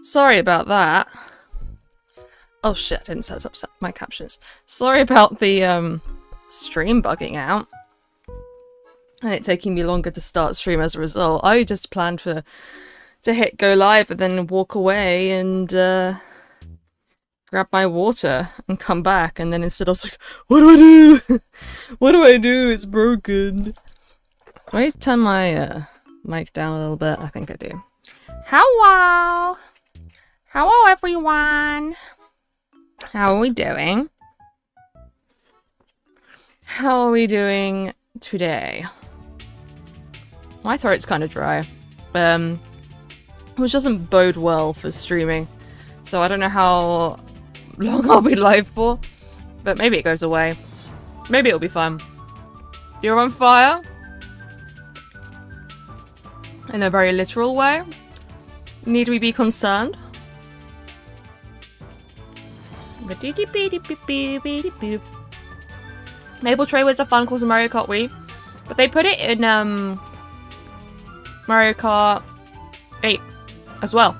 Sorry about that. Oh shit, I didn't set up my captions. Sorry about the stream bugging out. And it taking me longer to start stream as a result. I just planned to hit go live and then walk away and grab my water and come back, and then instead I was like, what do I do? What do I do? It's broken. Do I need to turn my mic down a little bit? I think I do. Hello! Hello, everyone! How are we doing? How are we doing today? My throat's kind of dry. Which doesn't bode well for streaming. So I don't know how long I'll be live for. But maybe it goes away. Maybe it'll be fun. You're on fire? In a very literal way? Need we be concerned? Maple Tray was a fun course in Mario Kart Wii, but they put it in Mario Kart 8 as well,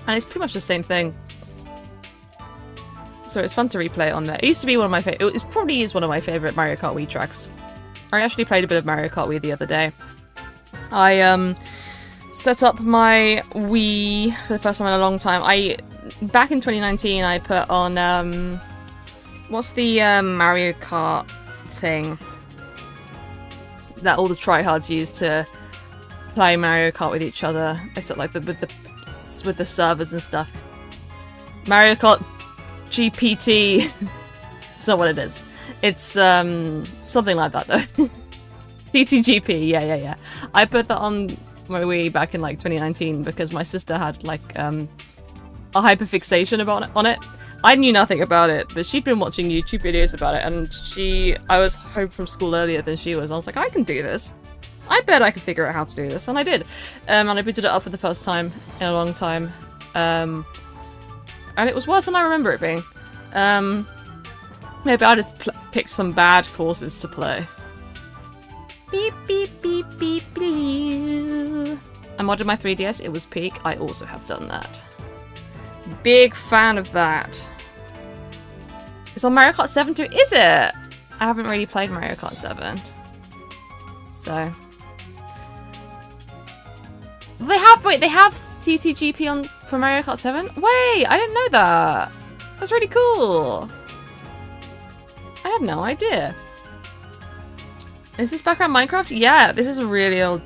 and it's pretty much the same thing. So it's fun to replay it on there. It used to be one of my favorite. It probably is one of my favorite Mario Kart Wii tracks. I actually played a bit of Mario Kart Wii the other day. I set up my Wii for the first time in a long time. Back in 2019, I put on what's the Mario Kart thing that all the tryhards use to play Mario Kart with each other? I said like with the servers and stuff. Mario Kart GPT. It's not what it is. It's something like that though. TTGP. Yeah. I put that on my Wii back in like 2019 because my sister had like a hyperfixation on it. I knew nothing about it, but she'd been watching YouTube videos about it, and I was home from school earlier than she was. I was like, I can do this. I bet I can figure out how to do this, and I did. And I booted it up for the first time in a long time. And it was worse than I remember it being. Maybe I just picked some bad courses to play. Beep, beep, beep, beep, beep. I modded my 3DS. It was peak. I also have done that. Big fan of that. It's on Mario Kart 7 too. Is it? I haven't really played Mario Kart 7. So. They have TTGP on for Mario Kart 7? Wait, I didn't know that. That's really cool. I had no idea. Is this background Minecraft? Yeah, this is a really old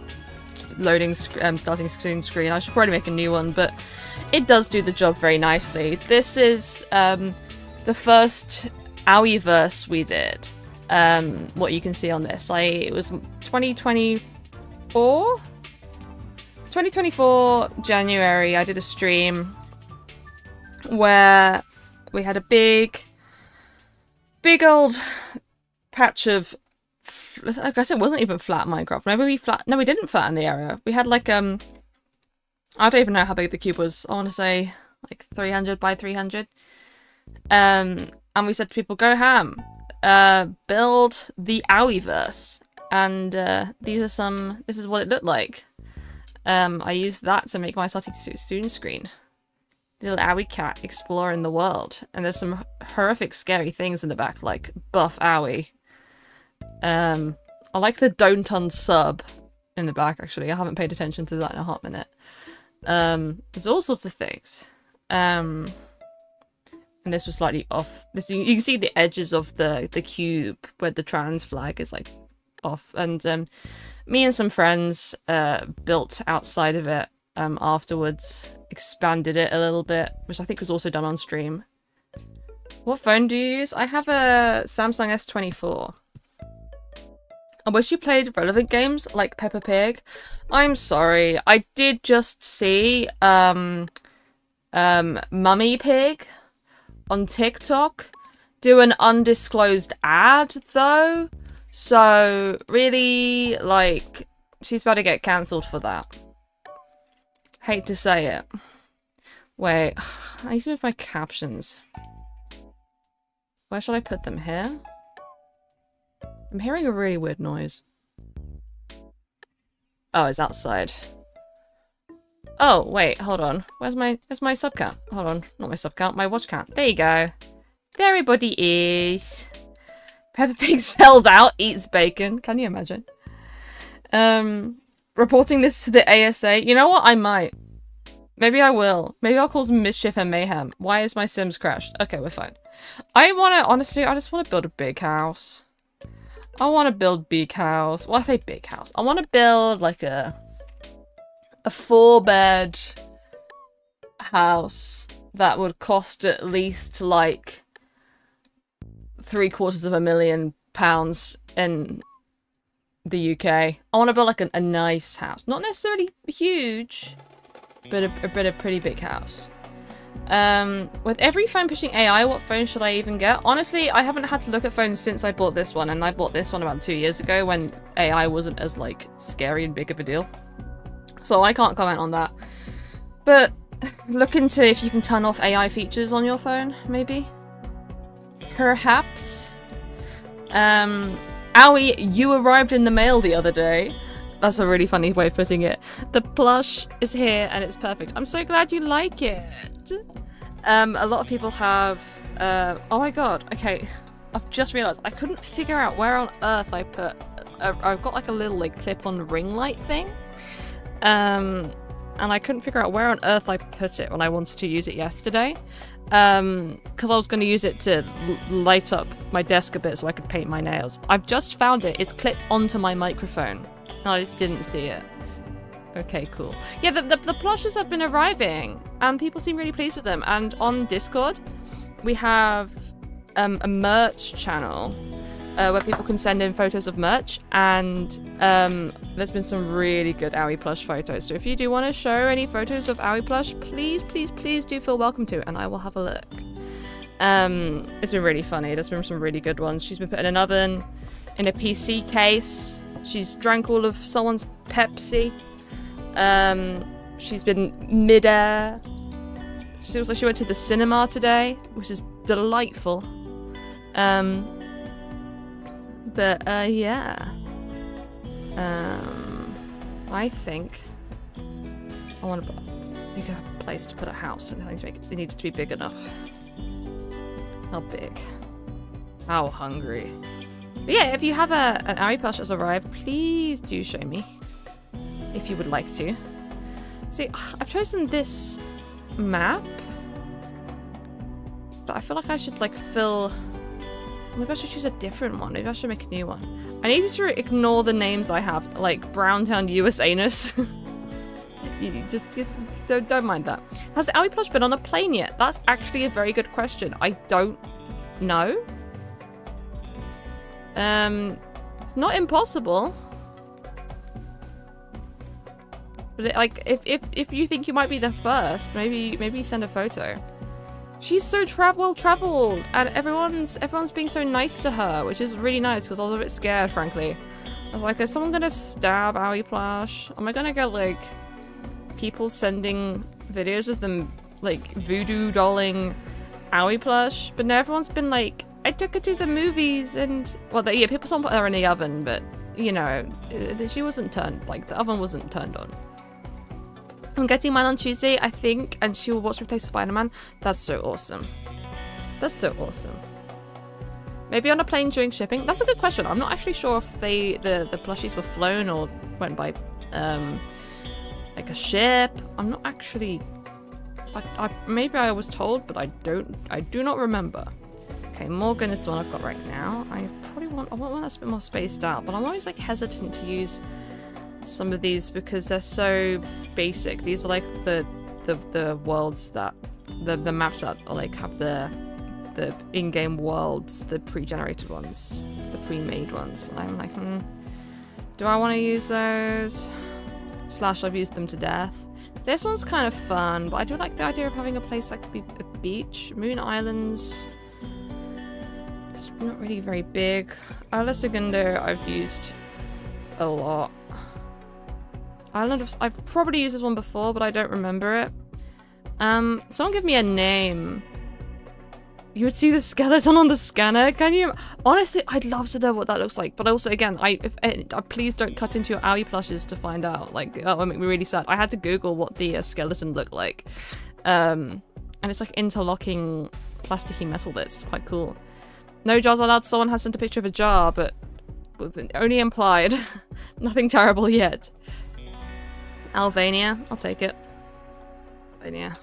loading starting soon screen. I should probably make a new one, but it does do the job very nicely. This is the first Owie-verse we did. What you can see on this. It was 2024? 2024 January, I did a stream where we had a big old patch of, I guess it wasn't even flat Minecraft. No, we didn't flatten the area. We had like, I don't even know how big the cube was. I want to say like 300 by 300. And we said to people, go ham. Build the Owie-verse. And this is what it looked like. I used that to make my starting student screen. Little Owie cat exploring the world. And there's some horrific scary things in the back, like buff Owie. I like the don't unsub in the back, actually. I haven't paid attention to that in a hot minute. There's all sorts of things. And this was slightly off. You can see the edges of the cube where the trans flag is like off. And me and some friends built outside of it afterwards. Expanded it a little bit, which I think was also done on stream. What phone do you use? I have a Samsung S24. I wish you played relevant games like Peppa Pig. I'm sorry. I did just see Mummy Pig on TikTok do an undisclosed ad though. So really, like, she's about to get cancelled for that. Hate to say it. Wait, I need to move my captions. Where should I put them? Here? I'm hearing a really weird noise. Oh, it's outside. Oh, wait, hold on. Where's my sub count? Hold on, not my sub count, my watch count. There you go. There everybody is. Peppa Pig sells out, eats bacon. Can you imagine? Reporting this to the ASA. You know what? I might. Maybe I will. Maybe I'll cause mischief and mayhem. Why is my Sims crashed? Okay, we're fine. Honestly, I just want to build a big house. I want to build big house. Well, I say big house. I want to build like a a 4-bed house that would cost at least like £750,000 in the UK. I want to build like a nice house, not necessarily huge, but a pretty big house. With every phone pushing AI, what phone should I even get? Honestly, I haven't had to look at phones since I bought this one, and I bought this one about 2 years ago when AI wasn't as like scary and big of a deal. So I can't comment on that. But look into if you can turn off AI features on your phone, maybe. Perhaps. Owie, you arrived in the mail the other day. That's a really funny way of putting it. The plush is here and it's perfect. I'm so glad you like it. A lot of people have... oh my god, okay. I've just realised I couldn't figure out where on earth I put... I've got like a little like clip-on ring light thing. And I couldn't figure out where on earth I put it when I wanted to use it yesterday. Because I was going to use it to light up my desk a bit so I could paint my nails. I've just found it. It's clipped onto my microphone. I just didn't see it. Okay, cool. Yeah, the plushes have been arriving, and people seem really pleased with them. And on Discord, we have a merch channel where people can send in photos of merch, and there's been some really good Owie plush photos. So if you do want to show any photos of Owie plush, please do feel welcome to, and I will have a look. It's been really funny. There's been some really good ones. She's been put in an oven, in a PC case. She's drank all of someone's Pepsi. She's been mid-air. She looks like she went to the cinema today, which is delightful. Yeah. I think I want to make a place to put a house, and I need to make it needs to be big enough. How big? How hungry? But yeah, if you have an Owie plush that's arrived, please do show me if you would like to. See, I've chosen this map, but I feel like I should like fill. Maybe I should choose a different one. Maybe I should make a new one. I need to ignore the names I have, like Browntown US Anus. You just don't mind that. Has Owie plush been on a plane yet? That's actually a very good question. I don't know. It's not impossible. But like, if you think you might be the first, maybe send a photo. She's so well traveled, and everyone's being so nice to her, which is really nice because I was a bit scared, frankly. I was like, is someone gonna stab Owie plush? Am I gonna get like people sending videos of them like voodoo dolling Owie plush? But no, everyone's been like, I took her to the movies, and well, yeah, people saw her in the oven, but you know, she wasn't turned, like the oven wasn't turned on. I'm getting mine on Tuesday, I think, and she will watch me play Spider-Man. That's so awesome. That's so awesome. Maybe on a plane during shipping? That's a good question. I'm not actually sure if the plushies were flown or went by like a ship. I'm not actually... maybe I was told, but I do not remember. Okay, Morgan is the one I've got right now. I want one that's a bit more spaced out, but I'm always like hesitant to use some of these because they're so basic. These are like the worlds that the maps that are like have the in-game worlds, the pre-generated ones, the pre-made ones. I'm like, do I want to use those? Slash, I've used them to death. This one's kind of fun, but I do like the idea of having a place that could be a beach. Moon Islands. It's not really very big. Isla Segundo I've used a lot. I've probably used this one before, but I don't remember it. Someone give me a name. You would see the skeleton on the scanner. Can you? Honestly, I'd love to know what that looks like. But also, again, please don't cut into your Owie plushes to find out. Like, that would make me really sad. I had to Google what the skeleton looked like. And it's like interlocking plasticky metal bits. It's quite cool. No jars allowed. Someone has sent a picture of a jar, but only implied. Nothing terrible yet. Albania, I'll take it. Albania.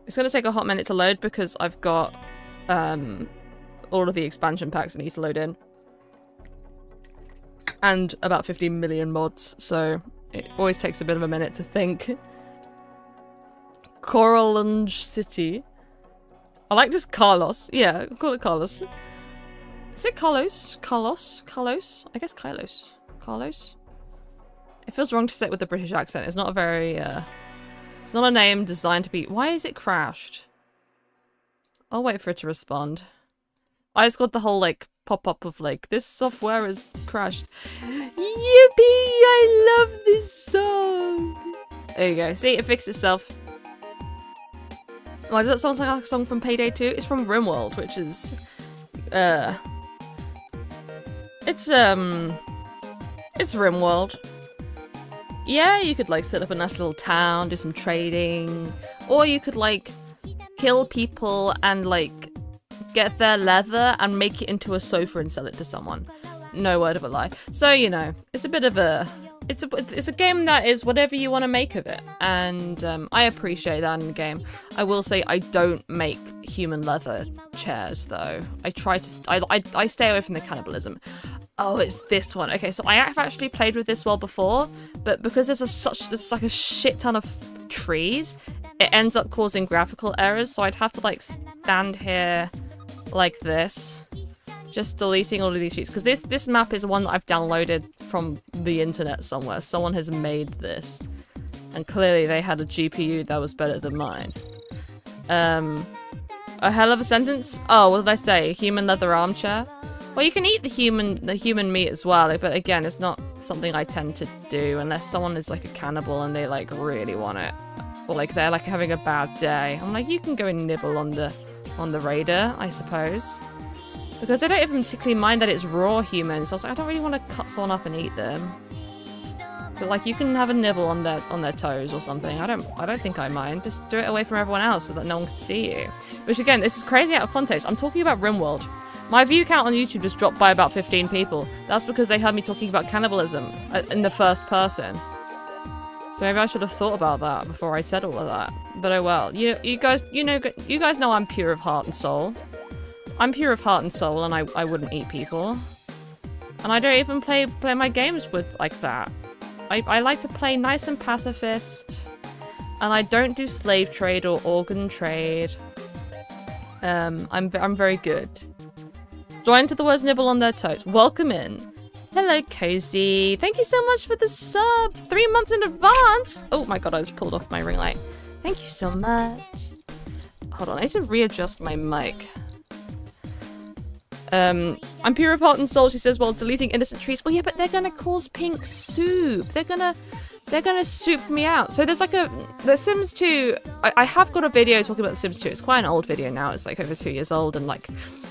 It's gonna take a hot minute to load because I've got all of the expansion packs I need to load in. And about 50 million mods, so It always takes a bit of a minute to think. Coralunge City. I like just Carlos. Yeah, call it Carlos. Is it Carlos? Carlos? Carlos? I guess Carlos. Carlos? It feels wrong to say it with a British accent. It's not a very, it's not a name designed to be... Why is it crashed? I'll wait for it to respond. I just got the whole, like, pop-up of, like, this software is crashed. Yippee! I love this song! There you go. See, it fixed itself. Why does that sound like a song from Payday 2? It's from RimWorld, which is, it's RimWorld. Yeah, you could, like, set up a nice little town, do some trading, or you could, like, kill people and, like, get their leather and make it into a sofa and sell it to someone. No word of a lie. So, you know, it's a bit of a... It's a game that is whatever you want to make of it, and I appreciate that in the game. I will say I don't make human leather chairs though. I try to I stay away from the cannibalism. Oh, it's this one. Okay, so I have actually played with this world before, but because there's like a shit ton of trees, it ends up causing graphical errors. So I'd have to like stand here like this. Just deleting all of these sheets, because this map is one that I've downloaded from the internet somewhere. Someone has made this, and clearly they had a GPU that was better than mine. A hell of a sentence. Oh, what did I say? Human leather armchair. Well, you can eat the human meat as well, but again, it's not something I tend to do unless someone is like a cannibal and they like really want it, or like they're like having a bad day. I'm like, you can go and nibble on the raider, I suppose. Because I don't even particularly mind that it's raw humans. So I was like, I don't really want to cut someone up and eat them. But like, you can have a nibble on their toes or something. I don't think I mind. Just do it away from everyone else so that no one can see you. Which again, this is crazy out of context. I'm talking about RimWorld. My view count on YouTube just dropped by about 15 people. That's because they heard me talking about cannibalism in the first person. So maybe I should have thought about that before I said all of that. But oh well. You guys know I'm pure of heart and soul. I'm pure of heart and soul, and I wouldn't eat people. And I don't even play my games with like that. I like to play nice and pacifist, and I don't do slave trade or organ trade. I'm very good. Join to the words nibble on their toes. Welcome in. Hello, Cozy. Thank you so much for the sub. 3 months in advance. Oh my god, I just pulled off my ring light. Thank you so much. Hold on, I need to readjust my mic. I'm pure of heart and soul, she says, while deleting innocent trees. Well, yeah, but they're gonna cause pink soup. They're gonna soup me out. So there's like The Sims 2, I have got a video talking about The Sims 2. It's quite an old video now. It's like over 2 years old, and like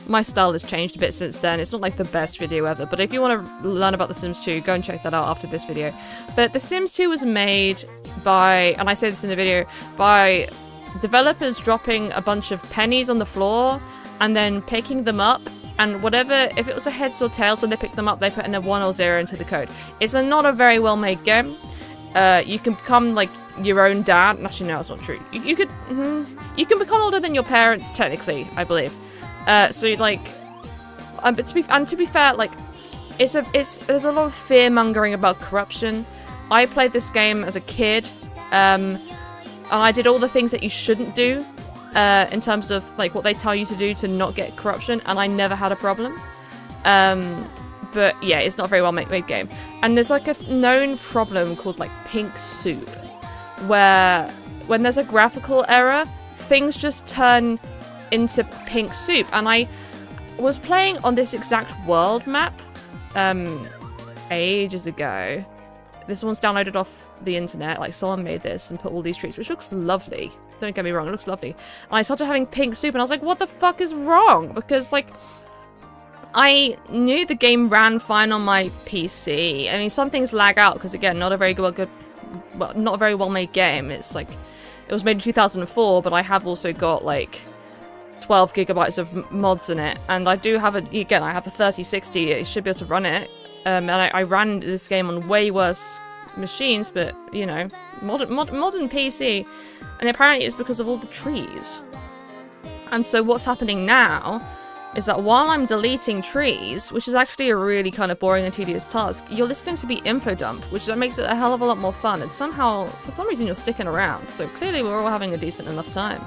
my style has changed a bit since then. It's not like the best video ever, but if you want to learn about The Sims 2, go and check that out after this video. But The Sims 2 was made by, and I say this in the video, by developers dropping a bunch of pennies on the floor and then picking them up. And whatever, if it was a heads or tails, when they pick them up, they put in a 1 or 0 into the code. It's not a very well-made game. You can become, like, your own dad. Actually, no, that's not true. You can become older than your parents, technically, I believe. So, like, but to be fair, like, there's a lot of fear-mongering about corruption. I played this game as a kid, and I did all the things that you shouldn't do. In terms of like what they tell you to do to not get corruption, and I never had a problem. But yeah, it's not a very well made game. And there's like a known problem called like pink soup, where when there's a graphical error, things just turn into pink soup. And I was playing on this exact world map ages ago. This one's downloaded off the internet, like someone made this and put all these trees, which looks lovely. Don't get me wrong, it looks lovely. And I started having pink soup and I was like, what the fuck is wrong? Because like, I knew the game ran fine on my PC. I mean, some things lag out because again, not a very well made game. It's like, it was made in 2004, but I have also got like 12 gigabytes of mods in it. And I do have I have a 3060, it should be able to run it. And I ran this game on way worse machines, but you know, modern PC. And apparently it's because of all the trees. And so what's happening now is that while I'm deleting trees, which is actually a really kind of boring and tedious task, you're listening to me info dump, which that makes it a hell of a lot more fun, and somehow, for some reason, you're sticking around, so clearly we're all having a decent enough time.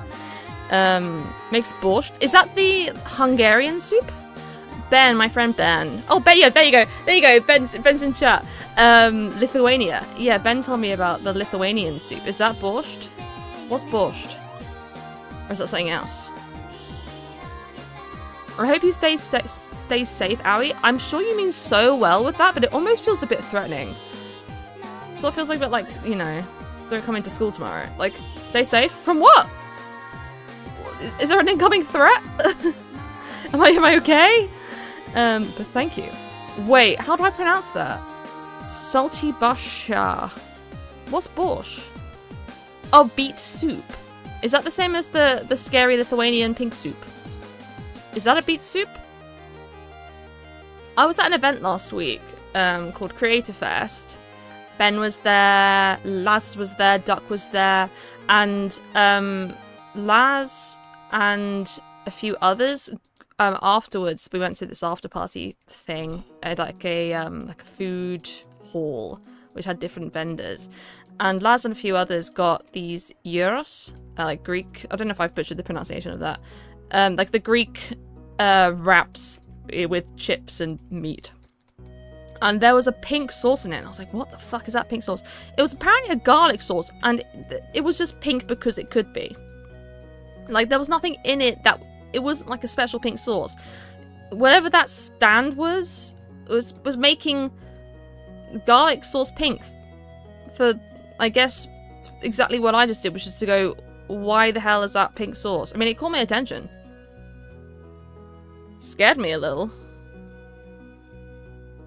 Makes borscht. Is that the Hungarian soup? Ben, my friend Ben. Oh, Ben, yeah, there you go. There you go, Ben's in chat. Lithuania. Yeah, Ben told me about the Lithuanian soup. Is that borscht? What's borscht? Or is that something else? I hope you stay safe, Owie. I'm sure you mean so well with that, but it almost feels a bit threatening. Sort of feels like a bit like, you know, don't come into school tomorrow. Like, stay safe? From what? Is there an incoming threat? Am I okay? But thank you. Wait, how do I pronounce that? Salty basha. What's borscht? Oh, beet soup. Is that the same as the scary Lithuanian pink soup? Is that a beet soup? I was at an event last week called Creator Fest. Ben was there, Laz was there, Duck was there, and Laz and a few others. Afterwards, we went to this after party thing at like a food hall, which had different vendors. And Laz and a few others got these gyros, like Greek. I don't know if I've butchered the pronunciation of that. Like the Greek wraps with chips and meat. And there was a pink sauce in it. And I was like, what the fuck is that pink sauce? It was apparently a garlic sauce, and it was just pink because it could be. Like, there was nothing in it that... It wasn't like a special pink sauce. Whatever that stand was making garlic sauce pink for, I guess, exactly what I just did, which is to go, why the hell is that pink sauce? I mean, it caught my attention. Scared me a little.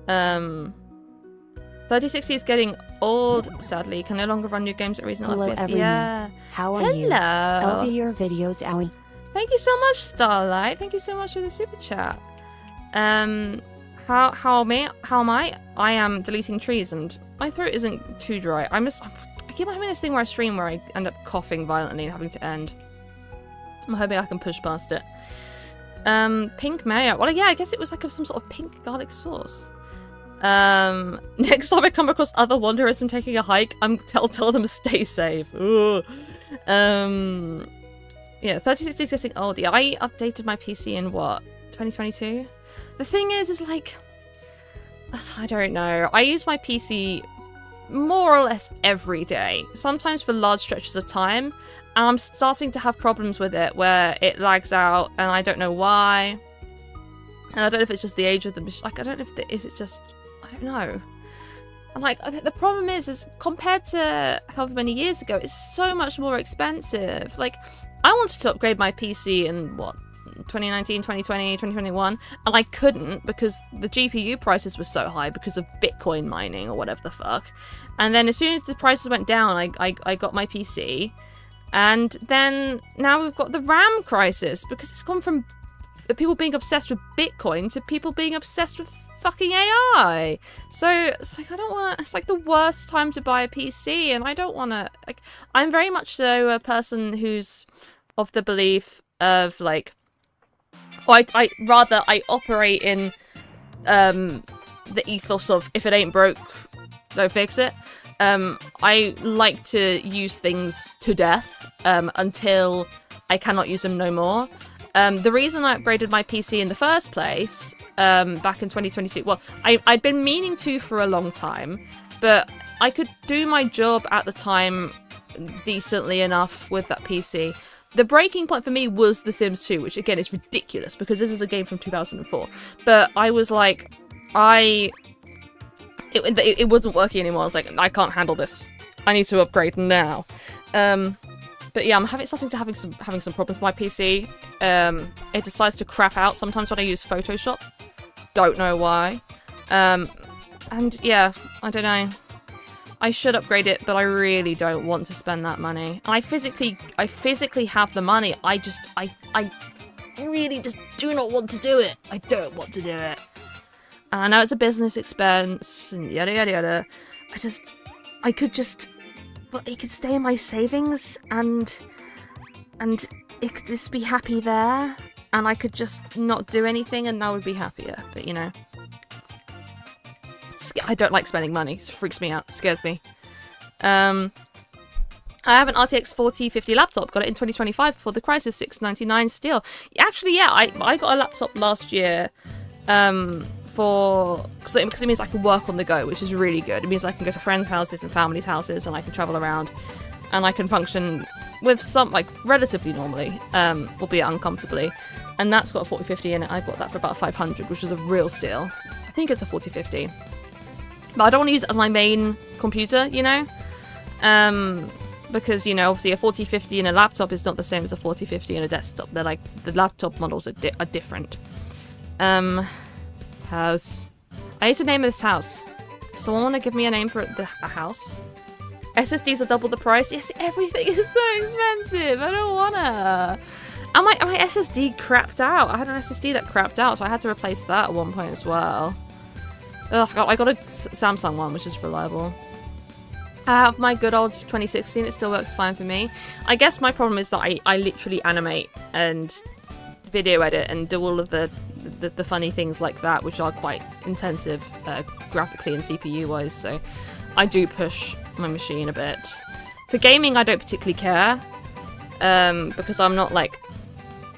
3060 is getting old, sadly. Can no longer run new games at reasonable Hello, FPS. everyone. Yeah. How are you? Hello. I'll be your videos, Owie. Thank you so much, Starlight. Thank you so much for the super chat. How am I? I am deleting trees, and my throat isn't too dry. I keep on having this thing where I stream where I end up coughing violently and having to end. I'm hoping I can push past it. Pink mayo. Well, yeah, I guess it was like some sort of pink garlic sauce. Next time I come across other wanderers from taking a hike, tell them to stay safe. Ugh. Yeah, 3060 is getting old. Yeah, I updated my PC in what, 2022? The thing is like, I don't know. I use my PC more or less every day, sometimes for large stretches of time, and I'm starting to have problems with it where it lags out, and I don't know why. And I don't know if it's just the age of the machine. Like, I don't know if is it just, I don't know. And like, the problem is compared to however many years ago, it's so much more expensive. Like, I wanted to upgrade my PC in, what, 2019, 2020, 2021, and I couldn't because the GPU prices were so high because of Bitcoin mining or whatever the fuck. And then as soon as the prices went down, I got my PC. And then now we've got the RAM crisis because it's gone from people being obsessed with Bitcoin to people being obsessed with fucking AI. So it's like, I don't want to, it's like the worst time to buy a PC, and I don't want to, like, I'm very much so a person who's of the belief of like, I operate in the ethos of if it ain't broke, don't fix it. I like to use things to death until I cannot use them no more. The reason I upgraded my PC in the first place, back in 2022, well, I'd been meaning to for a long time, but I could do my job at the time decently enough with that PC. The breaking point for me was The Sims 2, which again is ridiculous because this is a game from 2004. But I was like, it wasn't working anymore. I was like, I can't handle this. I need to upgrade now. But yeah, I'm starting to having some problems with my PC. It decides to crap out sometimes when I use Photoshop. Don't know why. And yeah, I don't know. I should upgrade it, but I really don't want to spend that money. And I physically have the money. I really just do not want to do it. I don't want to do it. And I know it's a business expense and yada yada yada. I could just, well, it could stay in my savings and it could just be happy there. and I could just not do anything and I would be happier. But you know, I don't like spending money. It freaks me out. Scares me. I have an RTX 4050 laptop. Got it in 2025 before the crisis. $699 still. Actually, yeah, I got a laptop last year because it means I can work on the go, which is really good. It means I can go to friends' houses and family's houses, and I can travel around, and I can function with some, like, relatively normally, albeit uncomfortably. And that's got a 4050 in it. I got that for about 500, which was a real steal. I think it's a 4050. But I don't want to use it as my main computer, you know? Because, you know, obviously a 4050 in a laptop is not the same as a 4050 in a desktop. They're like, the laptop models are different. House. I need to name this house. Does someone want to give me a name for a house? SSDs are double the price. Yes, everything is so expensive. I don't wanna. And my SSD crapped out. I had an SSD that crapped out, so I had to replace that at one point as well. Ugh, I got a Samsung one, which is reliable. I have my good old 2016. It still works fine for me. I guess my problem is that I literally animate and video edit and do all of the funny things like that, which are quite intensive graphically and CPU wise. So I do push my machine a bit. For gaming, I don't particularly care because I'm not like,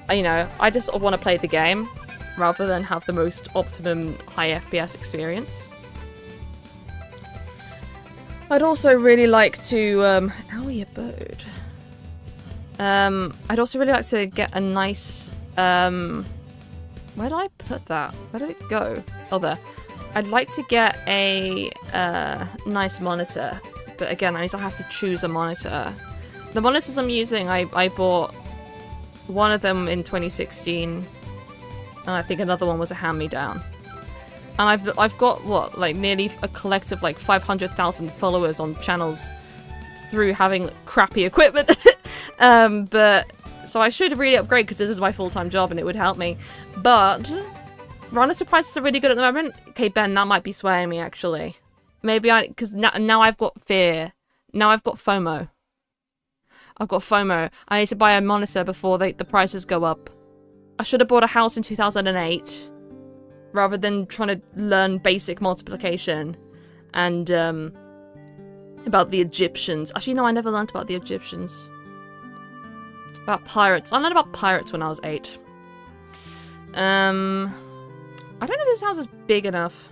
you know, I just sort of want to play the game rather than have the most optimum high FPS experience. I'd also really like to, owie, a bird. I'd also really like to get a nice, where did I put that? Where did it go? Oh, there. I'd like to get a, nice monitor, but again, that means I have to choose a monitor. The monitors I'm using, I bought one of them in 2016, and I think another one was a hand-me-down. And I've got, what, like nearly a collective like 500,000 followers on channels through having crappy equipment. But so I should really upgrade because this is my full-time job and it would help me. But Runner prices are really good at the moment. Okay, Ben, that might be swaying me actually. Maybe because now I've got fear. Now I've got FOMO. I've got FOMO. I need to buy a monitor before the prices go up. I should have bought a house in 2008. Rather than trying to learn basic multiplication and about the Egyptians. Actually, no, I never learned about the Egyptians. About pirates. I learned about pirates when I was 8. I don't know if this house is big enough.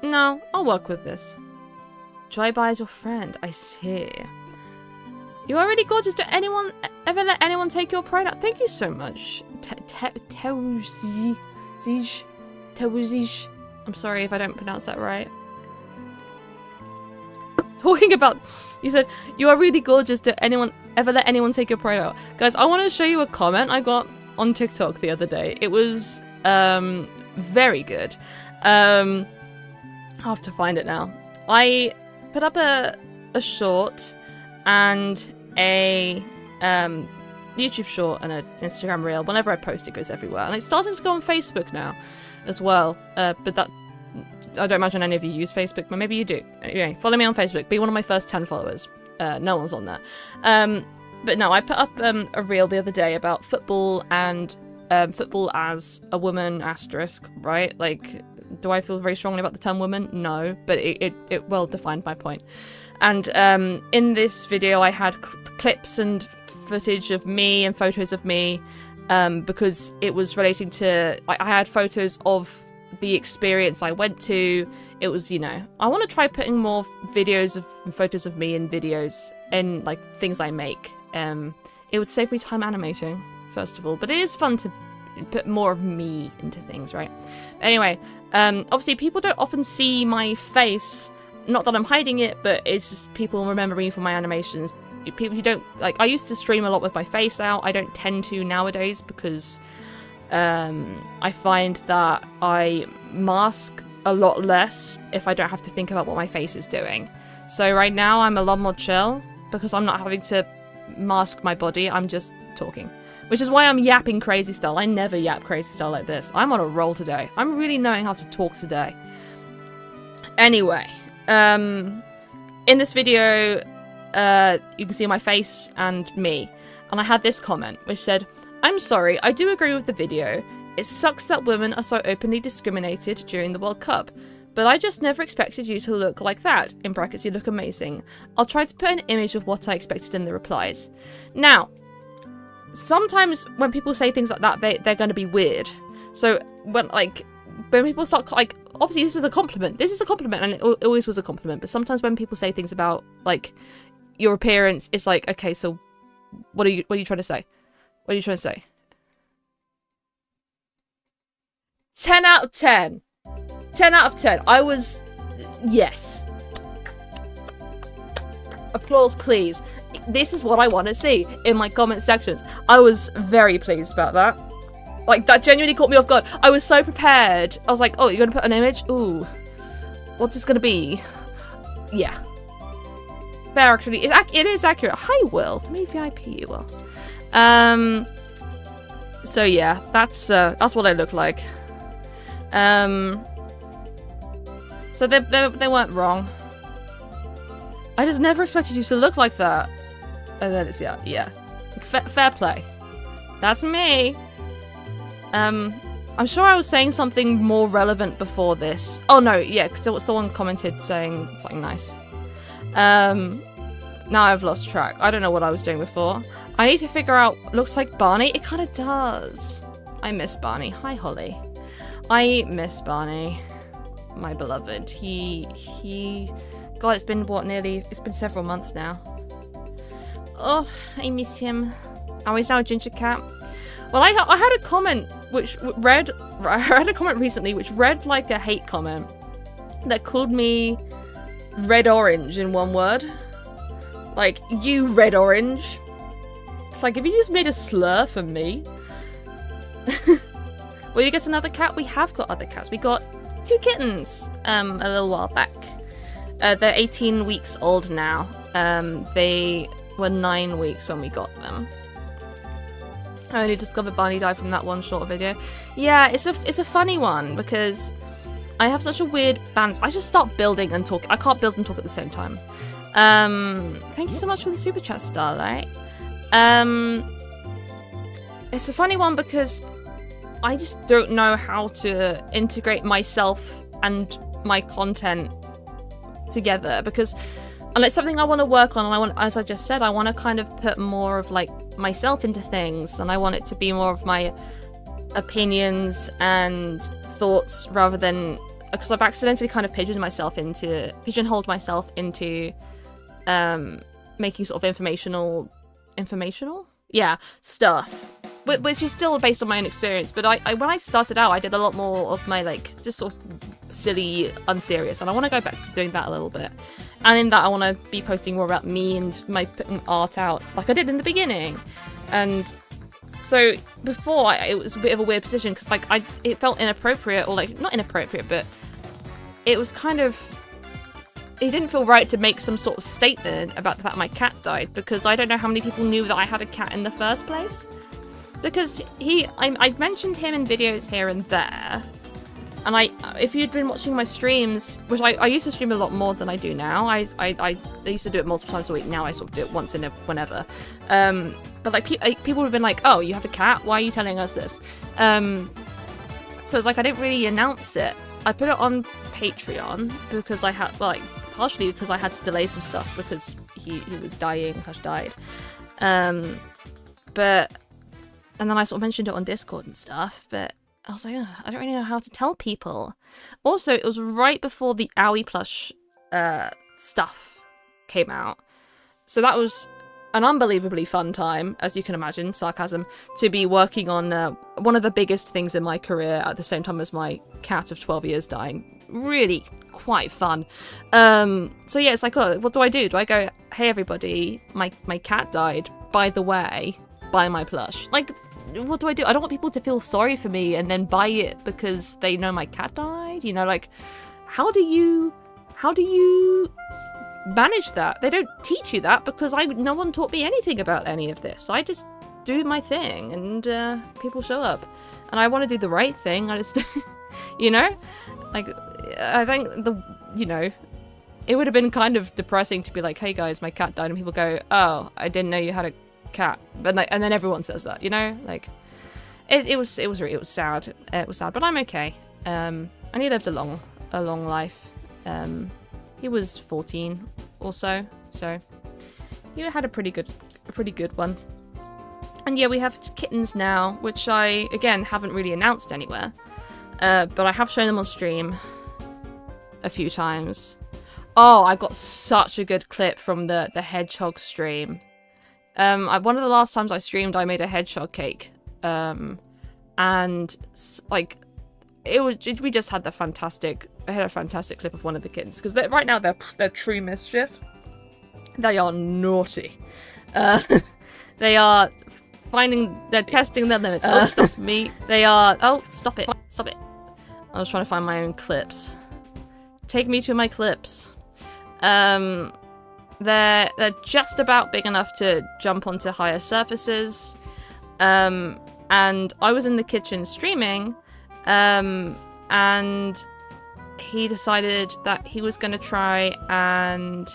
No, I'll work with this. Joy buys your friend. I see. You are really gorgeous. Do anyone ever let anyone take your pride out? Thank you so much. I'm sorry if I don't pronounce that right. Talking about, you said, you are really gorgeous. Do anyone ever let anyone take your pride out? Guys, I want to show you a comment I got on TikTok the other day. It was very good. I'll have to find it now. I put up a short and a YouTube short and an Instagram reel. Whenever I post, it goes everywhere, and it's starting to go on Facebook now as well. But that, I don't imagine any of you use Facebook, but maybe you do. Anyway, follow me on Facebook. Be one of my first 10 followers. No one's on there. But no, I put up a reel the other day about football and football as a woman asterisk, right? Like, do I feel very strongly about the term woman? No, but it well defined my point. And in this video, I had clips and footage of me and photos of me because it was relating to, I had photos of the experience I went to. It was, you know, I want to try putting more videos of photos of me in videos and like things I make. It would save me time animating, first of all, but it is fun to put more of me into things, right? Anyway, obviously people don't often see my face. Not that I'm hiding it, but it's just people remember me for my animations. People who don't, like, I used to stream a lot with my face out. I don't tend to nowadays because I find that I mask a lot less if I don't have to think about what my face is doing. So right now I'm a lot more chill because I'm not having to mask my body. I'm just talking. Which is why I'm yapping crazy style. I never yap crazy style like this. I'm on a roll today. I'm really knowing how to talk today. Anyway, in this video, you can see my face and me. And I had this comment, which said, "I'm sorry, I do agree with the video. It sucks that women are so openly discriminated during the World Cup. But I just never expected you to look like that. In brackets, you look amazing. I'll try to put an image of what I expected in the replies." Now, sometimes when people say things like that, they're going to be weird. So when people start, like, obviously this is a compliment. This is a compliment, and it always was a compliment. But sometimes when people say things about, like, your appearance, it's like, okay, so what are you trying to say? What are you trying to say? 10 out of 10. 10 out of 10. I was... Yes. Applause, please. This is what I want to see in my comment sections. I was very pleased about that. Like, that genuinely caught me off guard. I was so prepared. I was like, oh, you're going to put an image? Ooh. What's this going to be? Yeah. Fair, actually. It is accurate. Hi, Will. Let me VIP you, Will. So, yeah. That's what I look like. So they weren't wrong. I just never expected you to look like that. And then it's, yeah. Fair play. That's me. I'm sure I was saying something more relevant before this. Oh no, yeah, because someone commented saying something nice. Now I've lost track. I don't know what I was doing before. I need to figure out, looks like Barney? It kind of does. I miss Barney. Hi, Holly. I miss Barney. My beloved. God, it's been it's been several months now. Oh, I miss him. Oh, he's now a ginger cat. Well, I had a comment I had a comment recently which read like a hate comment that called me red orange in one word. Like, you red orange. It's like, if you just made a slur for me. Will you get another cat? We have got other cats. We got 2 kittens a little while back. They're 18 weeks old now. They were 9 weeks when we got them. I only discovered Barney died from that one short video. Yeah, it's a funny one because I have such a weird balance. I just start building and talk. I can't build and talk at the same time. Thank you so much for the super chat, Starlight. It's a funny one because I just don't know how to integrate myself and my content together, because and it's something I want to work on, and I want, as I just said, I want to kind of put more of like myself into things, and I want it to be more of my opinions and thoughts rather than, because I've accidentally kind of pigeonholed myself into making sort of informational stuff, which is still based on my own experience. But I when I started out, I did a lot more of my like just sort of silly, unserious, and I want to go back to doing that a little bit. And in that, I want to be posting more about me and my putting art out like I did in the beginning. And so before, it was a bit of a weird position because like it felt inappropriate, or like not inappropriate, but it was kind of, it didn't feel right to make some sort of statement about the fact my cat died, because I don't know how many people knew that I had a cat in the first place. Because I've mentioned him in videos here and there. And if you'd been watching my streams, which I used to stream a lot more than I do now. I used to do it multiple times a week. Now I sort of do it once in whenever. But like people would have been like, "Oh, you have a cat? Why are you telling us this?" So it's like I didn't really announce it. I put it on Patreon because I had, like, partially because I had to delay some stuff because he was died. But and then I sort of mentioned it on Discord and stuff, but I was like, oh, I don't really know how to tell people. Also, it was right before the Owie plush stuff came out. So that was an unbelievably fun time, as you can imagine, sarcasm, to be working on one of the biggest things in my career at the same time as my cat of 12 years dying. Really quite fun. So yeah, it's like, oh, what do I do? Do I go, hey everybody, my cat died, by the way, buy my plush? Like, what do I do? I don't want people to feel sorry for me and then buy it because they know my cat died. You know, like, how do you manage that? They don't teach you that because no one taught me anything about any of this. I just do my thing and people show up. And I want to do the right thing. I just, you know? Like, I think it would have been kind of depressing to be like, hey guys, my cat died, and people go, oh, I didn't know you had a cat, but like, and then everyone says that, you know, like, it was sad. It was sad, but I'm okay. And he lived a long life. He was 14 or so he had a pretty good one. And yeah, we have kittens now, which I, again, haven't really announced anywhere. But I have shown them on stream a few times. Oh, I got such a good clip from the hedgehog stream. One of the last times I streamed, I made a hedgehog cake. And like, we just had I had a fantastic clip of one of the kittens, because right now they're true mischief. They are naughty. They are they're testing their limits. Oops, that's me. They are, oh, stop it. I was trying to find my own clips. Take me to my clips. They're just about big enough to jump onto higher surfaces. And I was in the kitchen streaming, and he decided that he was going to try and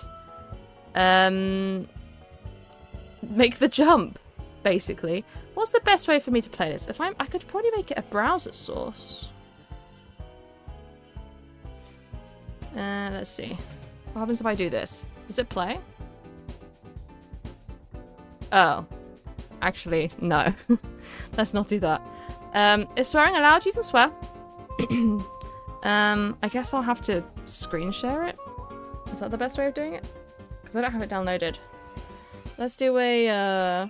make the jump, basically. What's the best way for me to play this? I could probably make it a browser source. Let's see. What happens if I do this? Does it play? Oh. Actually, no. Let's not do that. Is swearing allowed? You can swear. I guess I'll have to screen share it. Is that the best way of doing it? Because I don't have it downloaded. Let's do a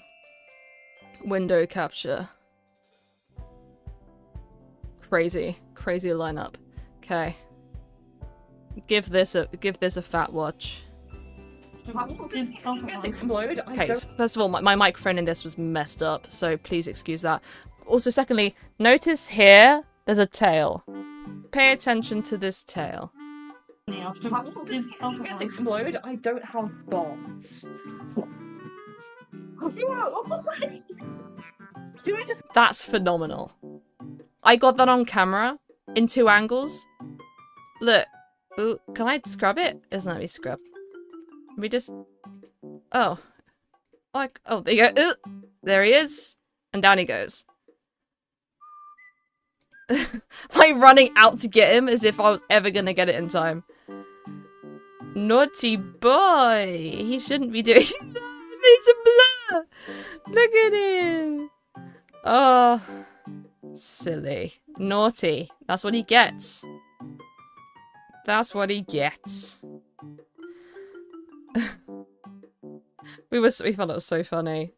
window capture. Crazy lineup. Okay. Give this a fat watch. Explode. Okay, first of all, my microphone in this was messed up, so please excuse that. Also, secondly, notice here there's a tail. Pay attention to this tail. Explode. I don't have bombs. That's phenomenal. I got that on camera in 2 angles. Look. Ooh, can I scrub it? It doesn't let me scrub. Let me just... Oh. Like, oh, there you go. Ooh, there he is. And down he goes. Am I running out to get him as if I was ever gonna get it in time? Naughty boy. He shouldn't be doing that. He's a blur. Look at him. Oh. Silly. Naughty. That's what he gets. That's what he gets. We thought it was so funny.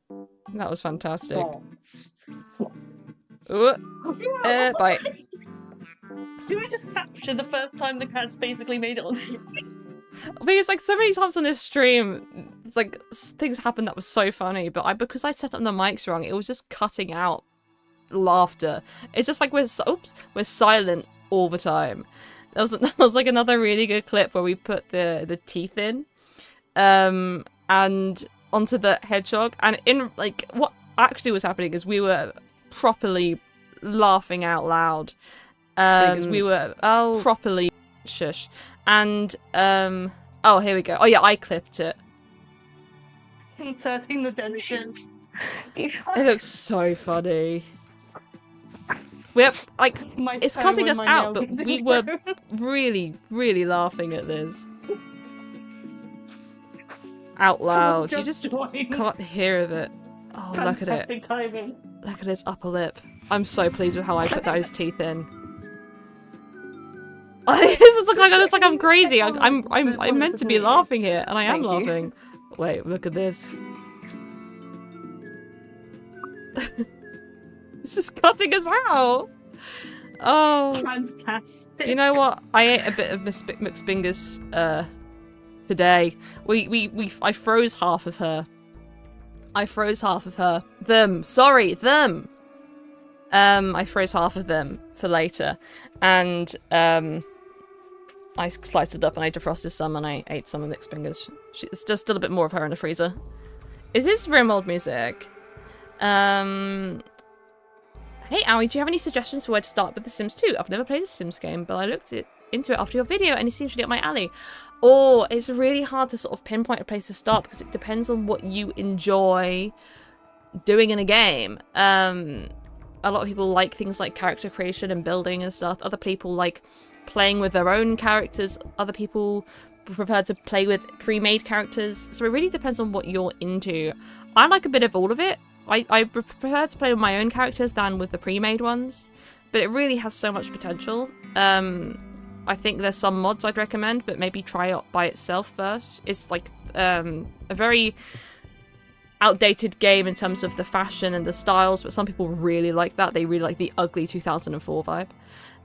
That was fantastic. Ooh. Bite. Do we just capture the first time the cat's basically made it on Because like so many times on this stream, it's like things happened that was so funny, but because I set up the mics wrong, it was just cutting out laughter. It's just like we're silent all the time. That was like another really good clip where we put the teeth in, and onto the hedgehog, and in like what actually was happening is we were properly laughing out loud, because we were properly shush, and oh, here we go. Oh yeah, I clipped it. Inserting the dentures. It looks so funny. We're like, it's cutting us out, but we were really, really laughing at this. Out loud. You just can't hear of it. Oh, look at it. Timing. Look at his upper lip. I'm so pleased with how I put those teeth in. This is like I'm crazy. I'm meant to be laughing here, and I am laughing. Wait, look at this. This is cutting us out. Oh, fantastic! You know what? I ate a bit of Miss McSpingus today. I froze half of her. I froze half of her. Them. I froze half of them for later, and I sliced it up and I defrosted some and I ate some of McSpingus. There's still a bit more of her in the freezer. It is Rimworld music. Hey, Owie, do you have any suggestions for where to start with The Sims 2? I've never played a Sims game, but I looked into it after your video and it seems to be up my alley. Oh, it's really hard to sort of pinpoint a place to start because it depends on what you enjoy doing in a game. A lot of people like things like character creation and building and stuff. Other people like playing with their own characters. Other people prefer to play with pre-made characters. So it really depends on what you're into. I like a bit of all of it. I prefer to play with my own characters than with the pre-made ones. But it really has so much potential. I think there's some mods I'd recommend, but maybe try it by itself first. It's like a very outdated game in terms of the fashion and the styles, but some people really like that. They really like the ugly 2004 vibe.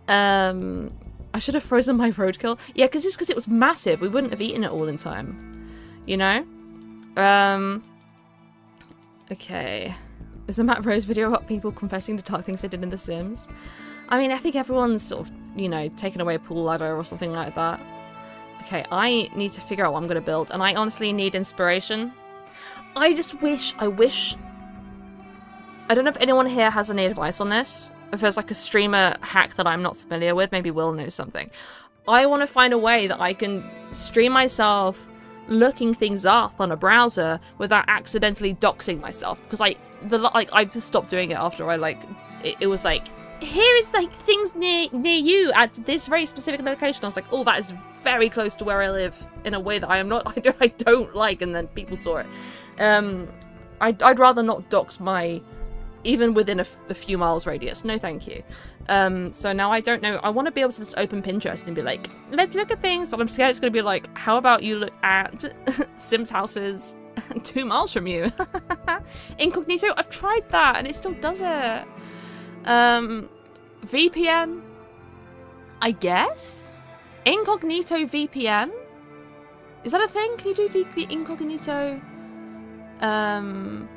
I should have frozen my roadkill. Yeah, just because it was massive. We wouldn't have eaten it all in time. You know? Okay. There's a Matt Rose video about people confessing to dark things they did in The Sims. I mean, I think everyone's sort of, you know, taken away a pool ladder or something like that. Okay, I need to figure out what I'm going to build, and I honestly need inspiration. I wish... I don't know if anyone here has any advice on this. If there's like a streamer hack that I'm not familiar with, maybe Will knows something. I want to find a way that I can stream myself looking things up on a browser without accidentally doxing myself, because I just stopped doing it after I it was like, here is like things near you at this very specific location. I was like, oh, that is very close to where I live in a way that I don't like, and then people saw it. I'd rather not dox my, even within a few miles radius. No, thank you. So now I don't know. I want to be able to just open Pinterest and be like, let's look at things, but I'm scared it's going to be like, how about you look at Sims houses 2 miles from you? Incognito, I've tried that and it still does it. VPN, I guess? Incognito VPN? Is that a thing? Can you do incognito? And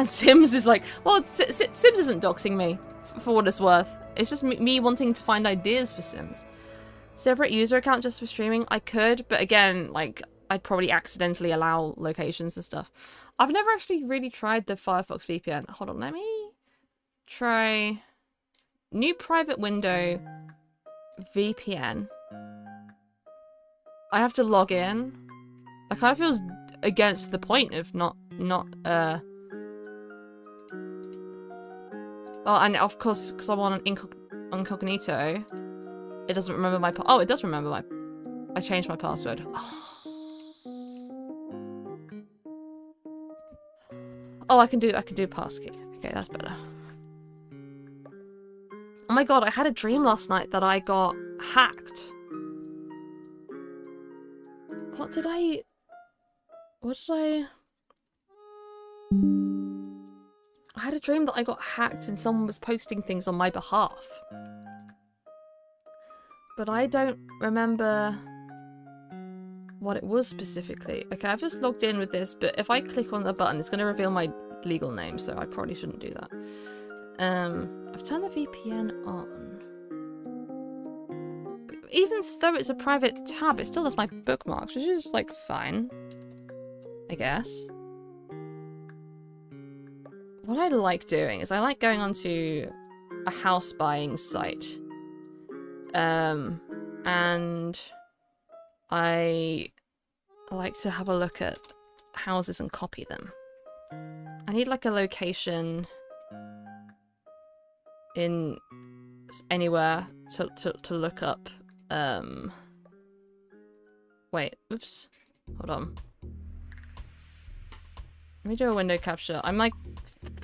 Sims is like, well, Sims isn't doxing me, for what it's worth. It's just me wanting to find ideas for Sims. Separate user account just for streaming? I could, but again, like, I'd probably accidentally allow locations and stuff. I've never actually really tried the Firefox VPN. Hold on, let me try new private window VPN. I have to log in. That kind of feels against the point of not oh, and of course, because I'm on incognito, it doesn't remember my oh, it does remember my, I changed my password. Oh, I can do passkey. Okay, that's better. Oh my god, I had a dream last night that I got hacked. What did I had a dream that I got hacked and someone was posting things on my behalf. But I don't remember what it was specifically. Okay, I've just logged in with this, but if I click on the button, it's going to reveal my legal name, so I probably shouldn't do that. I've turned the VPN on. Even though it's a private tab, it still does my bookmarks, which is, like, fine. I guess. What I like doing is I like going onto a house buying site. And I like to have a look at houses and copy them. I need like a location in anywhere to look up. Wait, oops. Hold on. Let me do a window capture. I'm like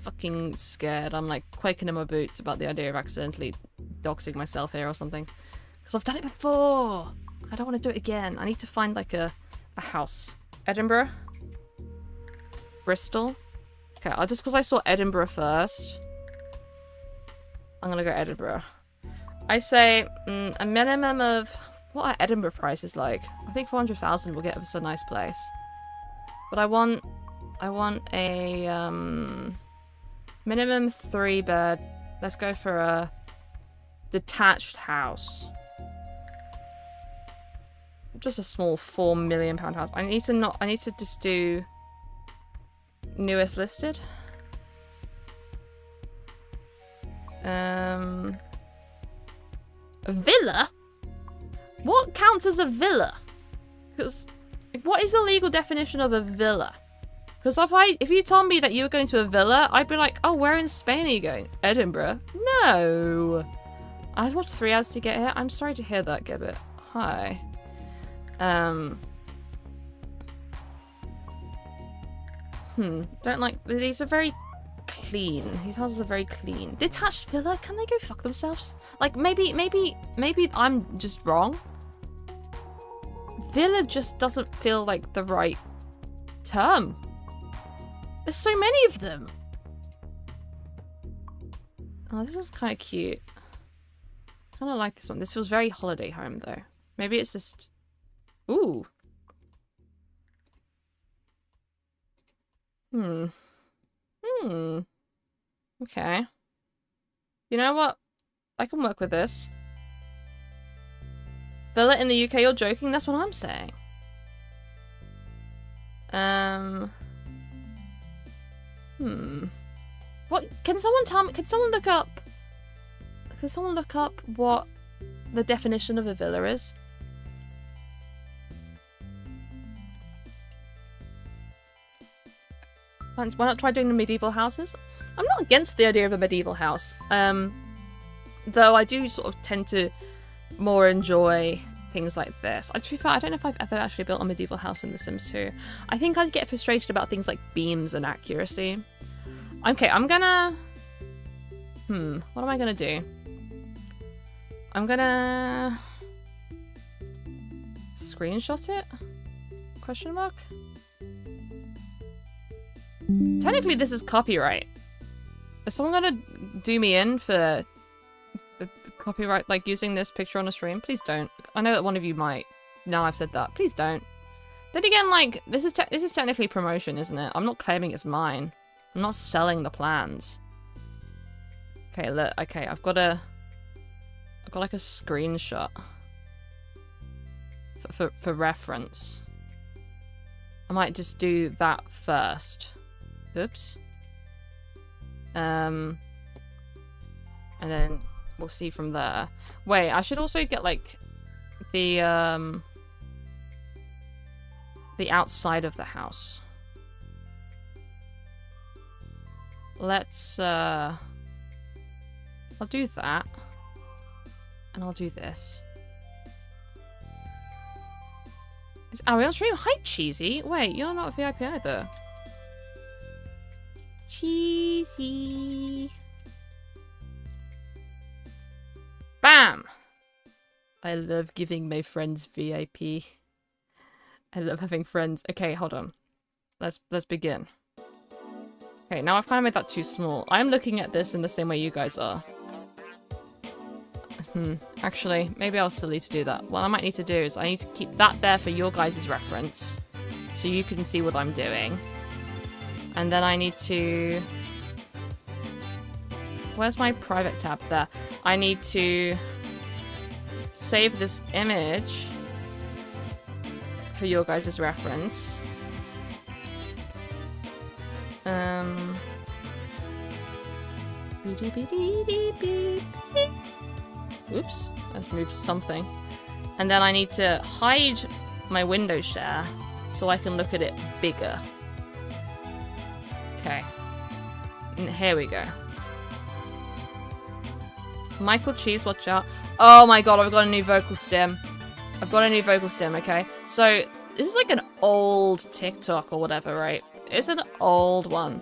fucking scared. I'm like quaking in my boots about the idea of accidentally doxing myself here or something. Because I've done it before. I don't want to do it again. I need to find like a house. Edinburgh? Bristol? Okay, just because I saw Edinburgh first, I'm gonna go Edinburgh. I say a minimum of... What are Edinburgh prices like? I think 400,000 will get us a nice place. But I want a minimum 3-bed. Let's go for a detached house. Just a small £4 million house. I need to just do newest listed. A villa? What counts as a villa? Because what is the legal definition of a villa? Because if you told me that you were going to a villa, I'd be like, oh, where in Spain are you going? Edinburgh? No. I watched 3 hours to get here. I'm sorry to hear that, Gibbet. Hi. Don't like... These are very clean. These houses are very clean. Detached villa? Can they go fuck themselves? Like, maybe I'm just wrong. Villa just doesn't feel like the right term. There's so many of them. Oh, this one's kind of cute. Kind of like this one. This feels very holiday home, though. Maybe it's just... Ooh. Okay. You know what? I can work with this. Villa in the UK, you're joking? That's what I'm saying. What? Can someone tell me? Can someone look up what the definition of a villa is? Why not try doing the medieval houses? I'm not against the idea of a medieval house. Though I do sort of tend to more enjoy things like this. To be fair, I don't know if I've ever actually built a medieval house in The Sims 2. I think I'd get frustrated about things like beams and accuracy. Okay, I'm gonna... what am I gonna do? I'm gonna... screenshot it? Question mark? Technically, this is copyright. Is someone gonna do me in for copyright, like using this picture on a stream? Please don't. I know that one of you might. Now I've said that. Please don't. Then again, like this is technically promotion, isn't it? I'm not claiming it's mine. I'm not selling the plans. Okay, look. Okay, I've got like a screenshot for reference. I might just do that first. Oops. And then we'll see from there. Wait, I should also get like the outside of the house. Let's I'll do that. And I'll do this. Are we on stream? Hi, Cheesy. Wait, you're not a VIP either. Cheesy. Bam! I love giving my friends VIP. I love having friends. Okay, hold on. Let's begin. Okay, now I've kind of made that too small. I'm looking at this in the same way you guys are. Actually, maybe I was silly to do that. What I might need to do is I need to keep that there for your guys' reference. So you can see what I'm doing. And then I need to... Where's my private tab? There. I need to save this image for your guys' reference. Oops, let's move something. And then I need to hide my window share so I can look at it bigger. Okay. And here we go. Michael Cheese, watch out. Oh my god, I've got a new vocal stem. I've got a new vocal stem, okay? So, this is like an old TikTok or whatever, right? It's an old one.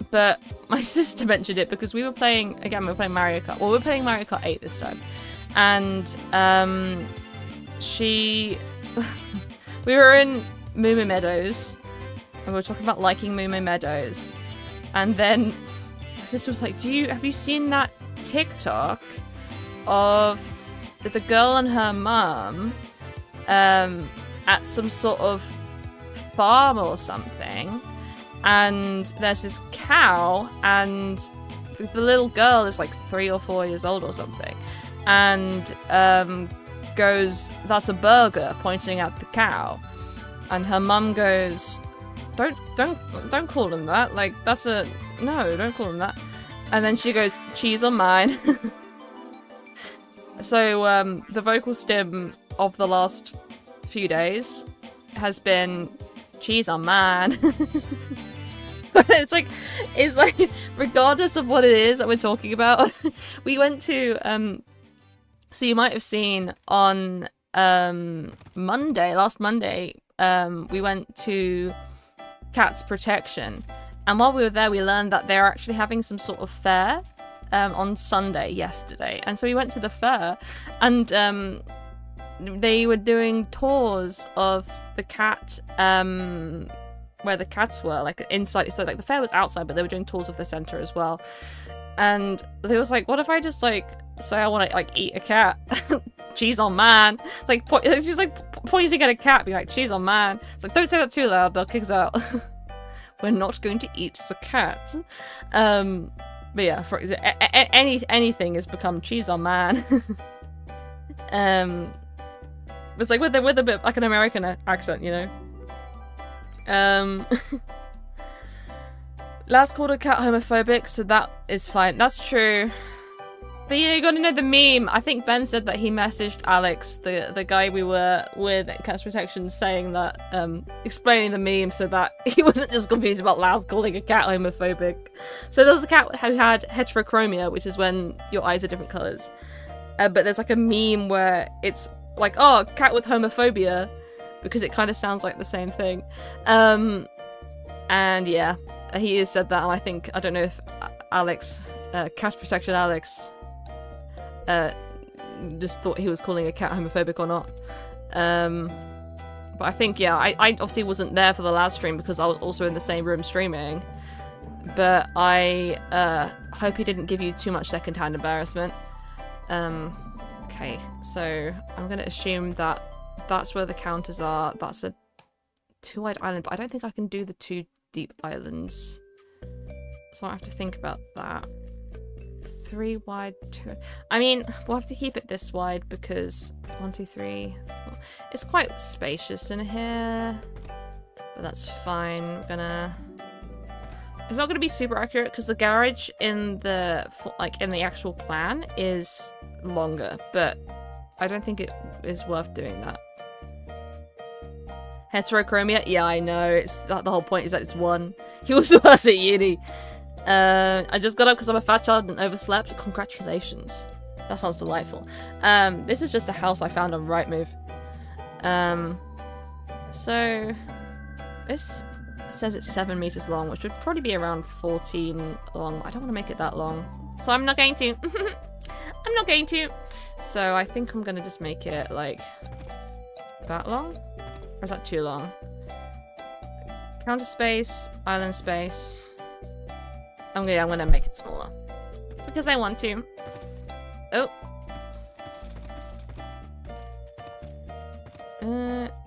But my sister mentioned it because we were playing, again, we were playing Mario Kart. Well, we were playing Mario Kart 8 this time. And, we were in Moo Meadows. And we were talking about liking Moo Meadows. And then my sister was like, have you seen that TikTok of the girl and her mum at some sort of farm or something? And there's this cow, and the little girl is like 3 or 4 years old or something, and goes, "That's a burger," pointing at the cow, and her mum goes, "Don't call him that. Like, that's a no. Don't call him that." And then she goes, cheese on mine. So, the vocal stim of the last few days has been cheese on mine. it's like regardless of what it is that we're talking about. We went to so you might have seen on last Monday, we went to Cats Protection, and while we were there we learned that they're actually having some sort of fair on Sunday yesterday. And so we went to the fair, and they were doing tours of the cat where the cats were, like inside. So like the fair was outside, but they were doing tours of the center as well. And they was like, what if I just like say I want to like eat a cat? Cheese on man. It's like she's like pointing at a cat, being like, cheese on man. It's like, don't say that too loud, they'll kick us out. We're not going to eat the cat. But yeah, for example, anything has become cheese on man. It's like with a bit like an American accent, you know. Last called a cat homophobic, so that is fine. That's true. But you know, you gotta know the meme. I think Ben said that he messaged Alex, the guy we were with at Cats Protection, saying that, explaining the meme so that he wasn't just confused about Laz calling a cat homophobic. So there was a cat who had heterochromia, which is when your eyes are different colours. But there's like a meme where it's like, oh, cat with homophobia, because it kind of sounds like the same thing. And yeah, he has said that, and I don't know if Alex, Cats Protection Alex, just thought he was calling a cat homophobic or not. But I think, yeah, I obviously wasn't there for the last stream because I was also in the same room streaming. But I hope he didn't give you too much second-hand embarrassment. Okay, so I'm going to assume that that's where the counters are. That's a 2-wide island, but I don't think I can do the 2 deep islands. So I have to think about that. 3 wide, 2. I mean, we'll have to keep it this wide because 1, 2, 3, 4. It's quite spacious in here, but that's fine. We're gonna. It's not gonna be super accurate because the garage in the actual plan is longer, but I don't think it is worth doing that. Heterochromia? Yeah, I know. It's the whole point is that it's 1. He also has at uni. I just got up because I'm a fat child and overslept. Congratulations. That sounds delightful. This is just a house I found on Rightmove. So this says it's 7 meters long, which would probably be around 14 long. I don't want to make it that long, so I'm not going to. I'm not going to. So I think I'm gonna just make it like that long. Or is that too long? Counter space, island space. I'm gonna make it smaller because I want to. Oh,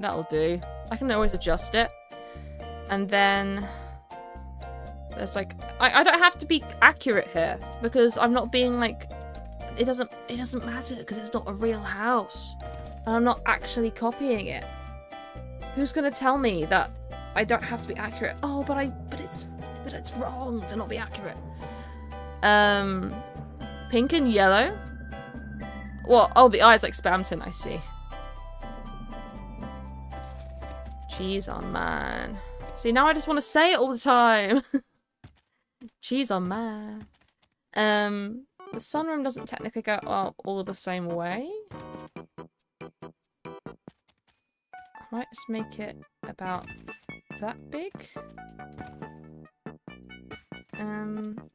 that'll do. I can always adjust it, and then there's like I don't have to be accurate here because I'm not being like it doesn't matter because it's not a real house and I'm not actually copying it. Who's gonna tell me that I don't have to be accurate? Oh, but it's wrong to not be accurate. Pink and yellow. Well, oh, the eyes like Spamton, I see. Cheese on man. See, now I just want to say it all the time. Cheese on man. The sunroom doesn't technically go all the same way. I might just make it about that big.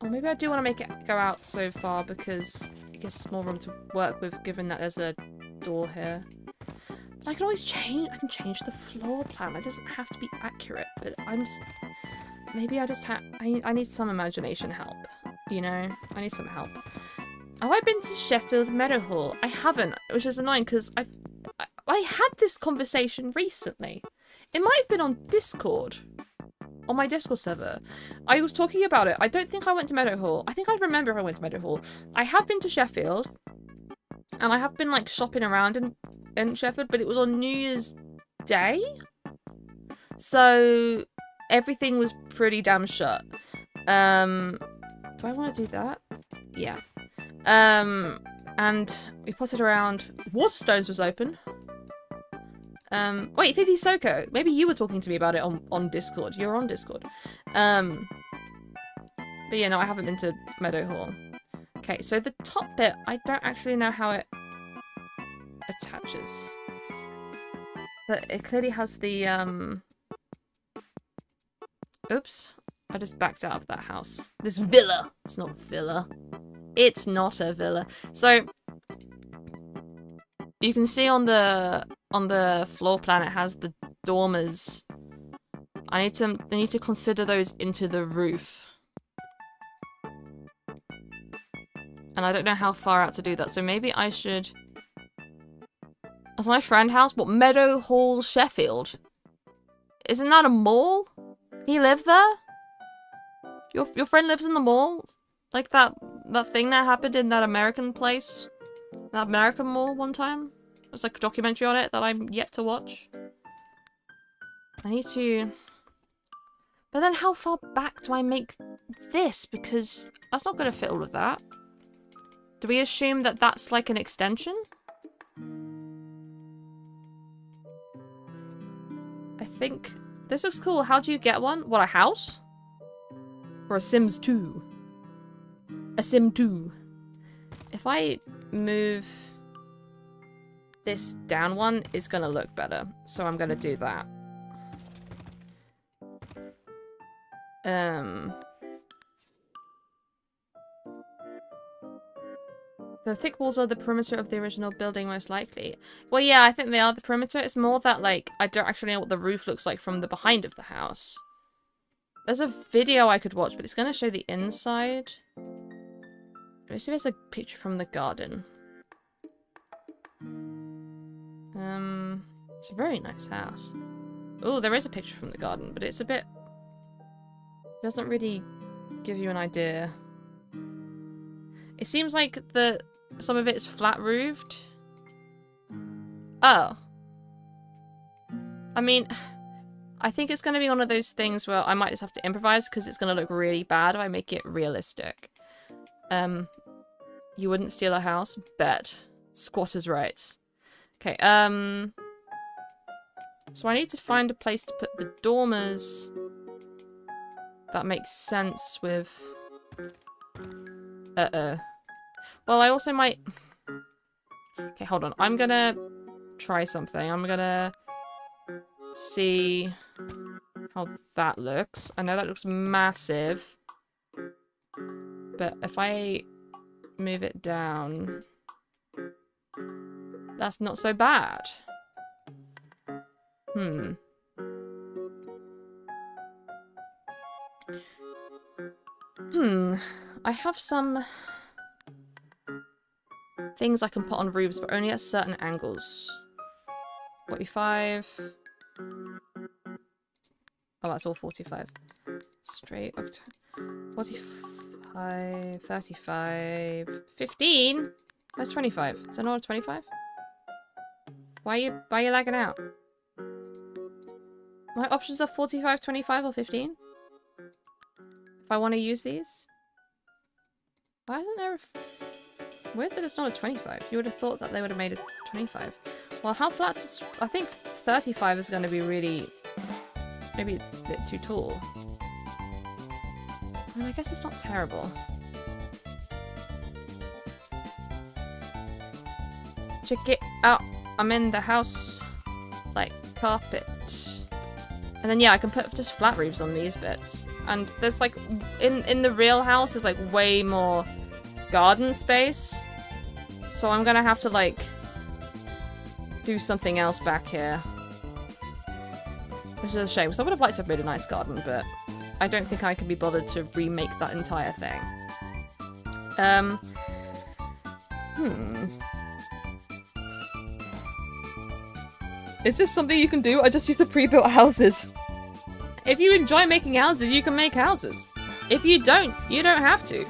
Or maybe I do want to make it go out so far because it gives us more room to work with, given that there's a door here. But I can always change. I can change the floor plan. It doesn't have to be accurate. But I'm just maybe I just have. I need some imagination help. You know, I need some help. Have I been to Sheffield Meadowhall? I haven't, which is annoying because I had this conversation recently. It might have been on Discord. On my Discord server. I was talking about it. I don't think I went to Meadowhall. I think I remember if I went to Meadowhall. I have been to Sheffield. And I have been like shopping around in Sheffield, but it was on New Year's Day. So everything was pretty damn shut. Do I want to do that? Yeah. And we potted around. Waterstones was open. Wait, Fifi Soko. Maybe you were talking to me about it on Discord. You're on Discord. But yeah, no, I haven't been to Meadow Hall. Okay, so the top bit, I don't actually know how it attaches. But it clearly has the, Oops. I just backed out of that house. This villa. It's not villa. It's not a villa. So, you can see on the floor plan it has the dormers. I need to consider those into the roof. And I don't know how far out to do that, so maybe I should... That's my friend house? What, Meadow Hall, Sheffield? Isn't that a mall? He live there? Your friend lives in the mall? Like that thing that happened in that American place? That American mall one time? There's like a documentary on it that I'm yet to watch. I need to... But then how far back do I make this? Because that's not going to fit all of that. Do we assume that that's like an extension? I think... This looks cool. How do you get one? What, a house? Or a Sims 2? A Sim 2. If I move this down one, it's going to look better. So I'm going to do that. The thick walls are the perimeter of the original building, most likely. Well, yeah, I think they are the perimeter. It's more that, like, I don't actually know what the roof looks like from the behind of the house. There's a video I could watch, but it's going to show the inside. Let me see if there's a picture from the garden. It's a very nice house. Oh, there is a picture from the garden, but it's a bit... It doesn't really give you an idea. It seems like some of it is flat roofed. Oh. I mean, I think it's going to be one of those things where I might just have to improvise because it's going to look really bad if I make it realistic. You wouldn't steal a house? Bet. Squatters' rights. Okay, so I need to find a place to put the dormers that makes sense with... Well, I also might... Okay, hold on. I'm gonna try something. I'm gonna see how that looks. I know that looks massive. But if I move it down... That's not so bad. I have some things I can put on roofs, but only at certain angles. 45. Oh, that's all 45. Straight up to 45, 35, 15. That's 25. Is that not a 25? Why are you lagging out? My options are 45, 25, or 15. If I want to use these. Why isn't there a... Weird that it's not a 25. You would have thought that they would have made a 25. Well, how flat does... I think 35 is going to be really... Maybe a bit too tall. I mean, I guess it's not terrible. Check it out. I'm in the house. Like, carpet. And then, yeah, I can put just flat roofs on these bits. And there's, like... In the real house, there's, like, way more... garden space, so I'm gonna have to like do something else back here, which is a shame because I would have liked to have made a nice garden, but I don't think I can be bothered to remake that entire thing. Is this something you can do? I just used to pre-built houses. If you enjoy making houses, you can make houses. If you don't, you don't have to.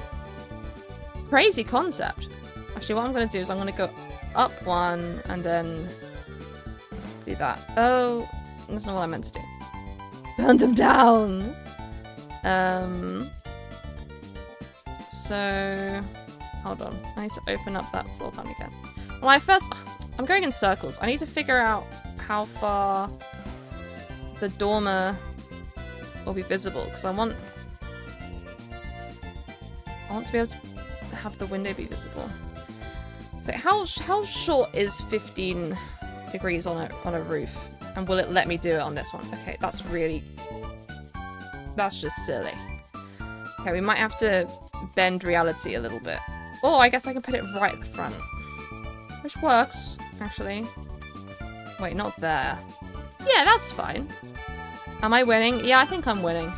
Crazy concept. Actually, what I'm going to do is I'm going to go up one and then do that. Oh, that's not what I meant to do. Burn them down! So, hold on. I need to open up that floor plan again. Well, I'm going in circles. I need to figure out how far the dormer will be visible, because I want to be able to have the window be visible. So how short is 15 degrees on a roof? And will it let me do it on this one? Okay, that's just silly. Okay, we might have to bend reality a little bit. Oh, I guess I can put it right at the front. Which works, actually. Wait, not there. Yeah, that's fine. Am I winning? Yeah, I think I'm winning.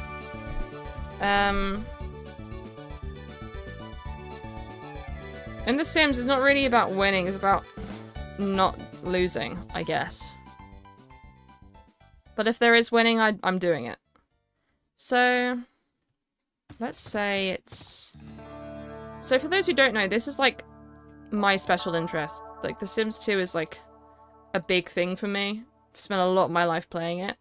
In The Sims, it's not really about winning, it's about not losing, I guess. But if there is winning, I'm doing it. So, let's say it's... So for those who don't know, this is like my special interest. Like, The Sims 2 is like a big thing for me. I've spent a lot of my life playing it.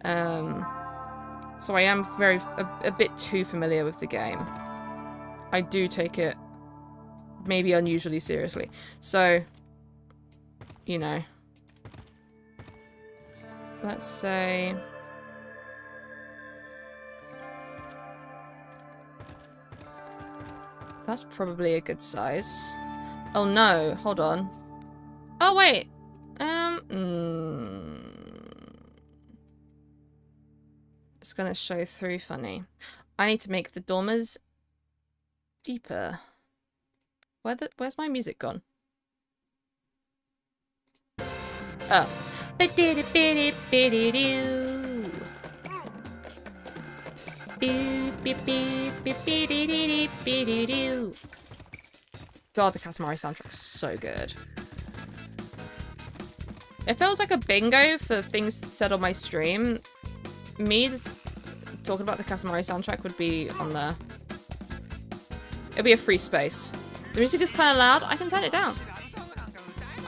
So I am a bit too familiar with the game. I do take it maybe unusually seriously. So, you know. Let's say... That's probably a good size. Oh no, hold on. Oh wait! It's gonna show through funny. I need to make the dormers deeper. Where's my music gone? Oh. God, the Katamari soundtrack's so good. If there was like a bingo for things said on my stream, me just talking about the Katamari soundtrack would be on there. It'd be a free space. The music is kind of loud. I can turn it down.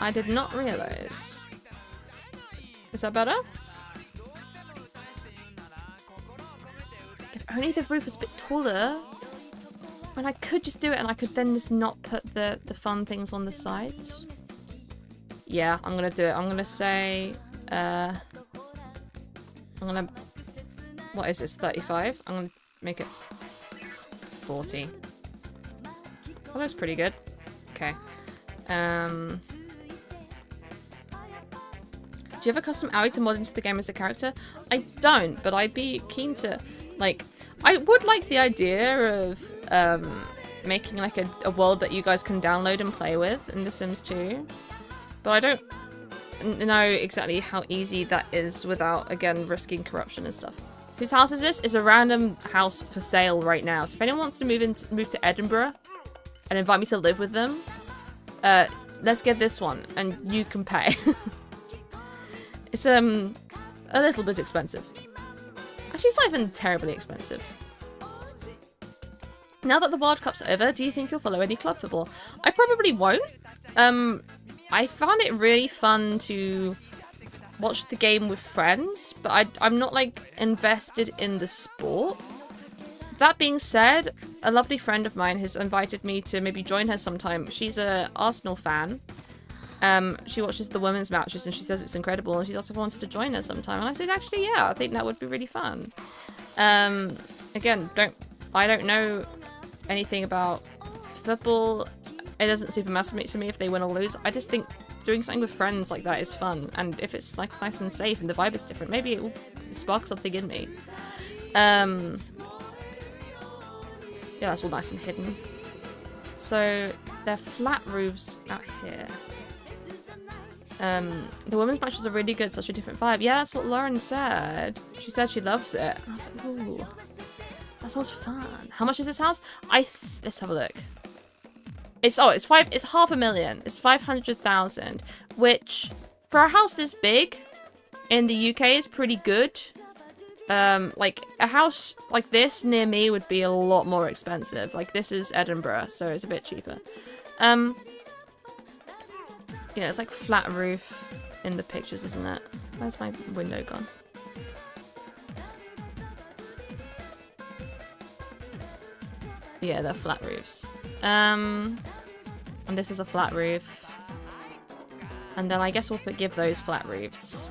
I did not realize. Is that better? If only the roof was a bit taller. And I could just do it and I could then just not put the fun things on the sides. Yeah, I'm gonna do it. I'm gonna say, what is this, 35? I'm gonna make it 40. That looks pretty good. Okay. Do you have a custom Aoi to mod into the game as a character? I don't, but I'd be keen to, like, I would like the idea of making like a world that you guys can download and play with in The Sims 2. But I don't know exactly how easy that is without, again, risking corruption and stuff. Whose house is this? It's a random house for sale right now. So if anyone wants to move to Edinburgh and invite me to live with them, let's get this one and you can pay. It's a little bit expensive. Actually, it's not even terribly expensive. Now that the World Cup's over, do you think you'll follow any club football? I probably won't. I found it really fun to watch the game with friends, but I'm not, like, invested in the sport. That being said, a lovely friend of mine has invited me to maybe join her sometime. She's a Arsenal fan. She watches the women's matches and she says it's incredible, and she's also wanted to join us sometime. And I said, actually, yeah, I think that would be really fun. Again, I don't know anything about football. It doesn't super matter to me if they win or lose. I just think doing something with friends like that is fun, and if it's like nice and safe and the vibe is different, maybe it will spark something in me. Yeah, that's all nice and hidden. So they're flat roofs out here. The women's matches are really good, such a different vibe. Yeah, that's what Lauren said. She said she loves it. And I was like, ooh, that sounds fun. How much is this house? Let's have a look. It's 500,000. It's 500,000, which for a house this big in the UK is pretty good. Like a house like this near me would be a lot more expensive. Like this is Edinburgh, so it's a bit cheaper. Yeah, it's like flat roof in the pictures, isn't it? Where's my window gone? Yeah, they're flat roofs. And this is a flat roof. And then I guess we'll give those flat roofs.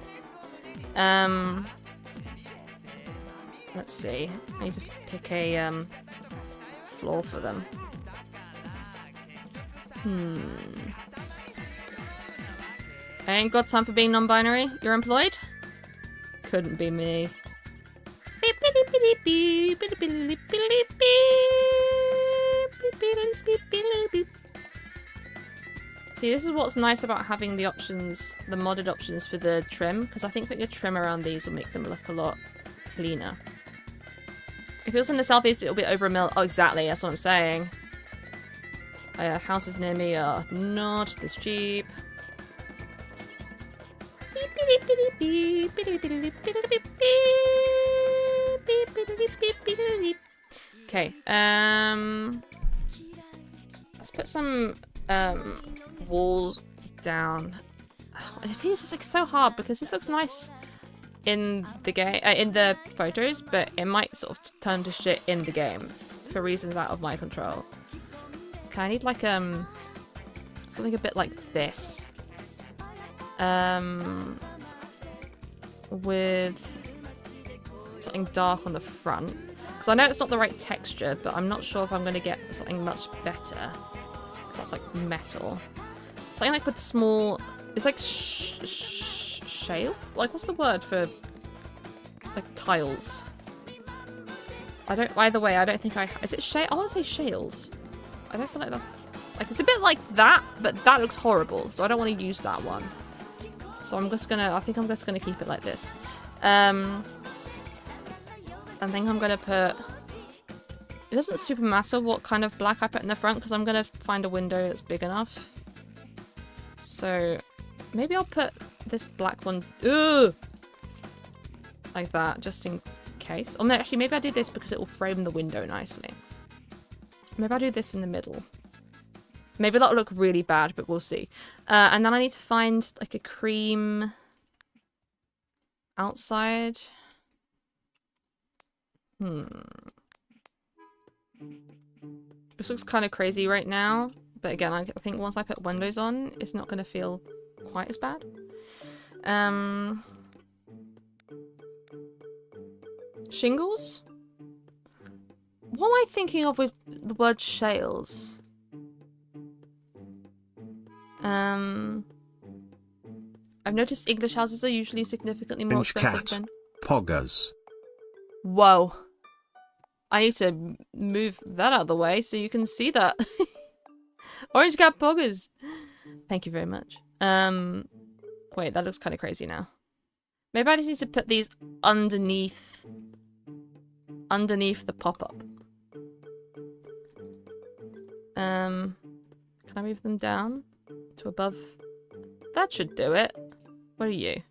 Let's see. I need to pick a floor for them. I ain't got time for being non-binary. You're employed? Couldn't be me. See, this is what's nice about having the options, the modded options for the trim, because I think putting a trim around these will make them look a lot cleaner. If it was in the southeast, it'll be over a mil. Oh, exactly, that's what I'm saying. Houses near me are not this cheap. Okay, let's put some walls down. Oh, I feel this is like so hard because this looks nice in the game, in the photos, but it might sort of turn to shit in the game for reasons out of my control. Okay, I need like something a bit like this. With something dark on the front. Because I know it's not the right texture, but I'm not sure if I'm going to get something much better. Because that's like metal. Something like with small... It's like shale? Like, what's the word for... like, tiles? I don't... Either way, I don't think I... Is it shale? I want to say shales. I don't feel like that's... Like, it's a bit like that, but that looks horrible. So I don't want to use that one. So I'm just gonna, I think I'm just gonna keep it like this. I think I'm gonna put, it doesn't super matter what kind of black I put in the front because I'm gonna find a window that's big enough. So maybe I'll put this black one, like that, just in case. Or actually, maybe I'll do this because it will frame the window nicely. Maybe I'll do this in the middle. Maybe that'll look really bad, but we'll see. And then I need to find like a cream outside. This looks kind of crazy right now. But again, I think once I put windows on, it's not going to feel quite as bad. Shingles? What am I thinking of with the word shales? I've noticed English houses are usually significantly more expensive than... Poggers. Whoa. I need to move that out of the way so you can see that. Orange cat poggers. Thank you very much. Wait, that looks kind of crazy now. Maybe I just need to put these underneath the pop-up. Can I move them down to above? That should do it. What are you?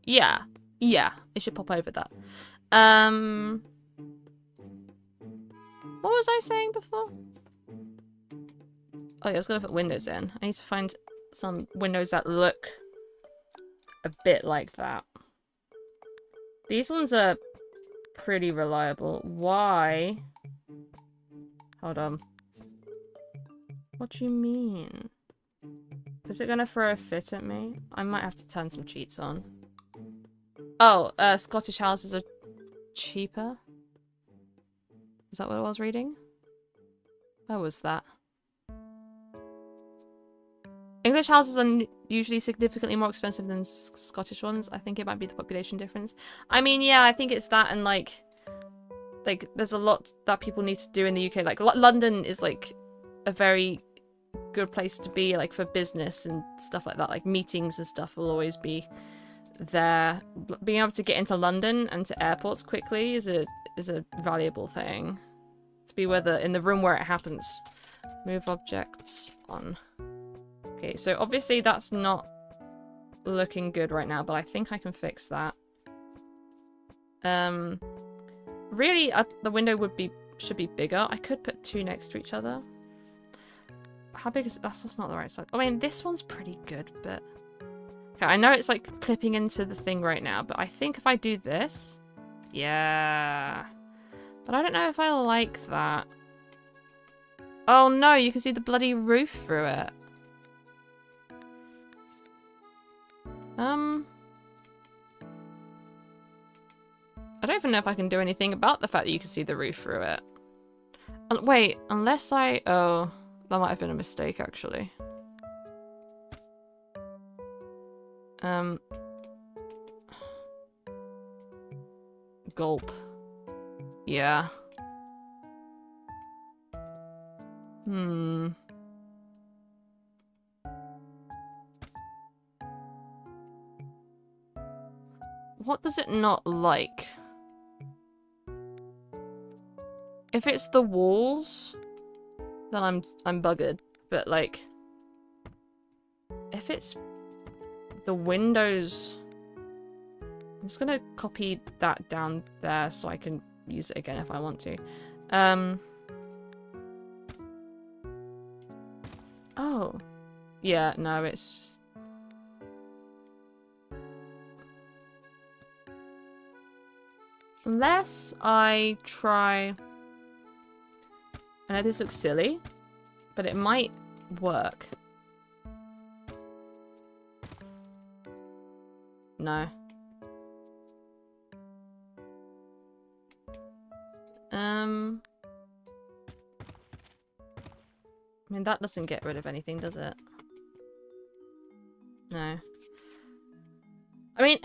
Yeah. Yeah. It should pop over that. What was I saying before? Oh, yeah, I was going to put windows in. I need to find some windows that look a bit like that. These ones are pretty reliable. Why? Hold on. What do you mean? Is it gonna throw a fit at me? I might have to turn some cheats on. Oh, Scottish houses are cheaper? Is that what I was reading? Where was that? English houses are usually significantly more expensive than Scottish ones. I think it might be the population difference. I mean, yeah, I think it's that, and like there's a lot that people need to do in the UK. Like London is like a very good place to be, like for business and stuff like that. Like meetings and stuff will always be there. Being able to get into London and to airports quickly is a valuable thing. To be in the room where it happens. Move objects on. Okay, so obviously that's not looking good right now, but I think I can fix that. Really, the window should be bigger. I could put two next to each other. How big is it? That's not the right size. I mean, this one's pretty good, but... Okay, I know it's like clipping into the thing right now, but I think if I do this... Yeah. But I don't know if I like that. Oh no, you can see the bloody roof through it. I don't even know if I can do anything about the fact that you can see the roof through it. Wait, unless I... Oh, that might have been a mistake, actually. Gulp. Yeah. What does it not like? If it's the walls, then I'm buggered. But like, if it's the windows, I'm just gonna copy that down there so I can use it again if I want to. Oh, yeah, no, it's just. Unless I try. I know this looks silly, but it might work. No. I mean, that doesn't get rid of anything, does it? No. I mean,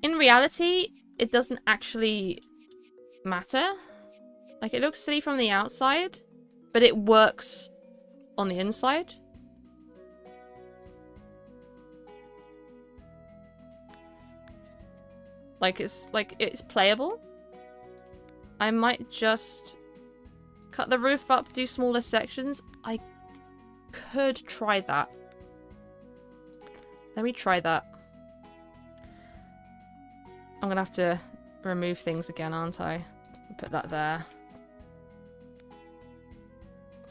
in reality, it doesn't actually matter. Like, it looks silly from the outside, but it works on the inside. Like, it's playable. I might just cut the roof up, do smaller sections. I could try that. Let me try that. I'm gonna have to remove things again, aren't I? Put that there.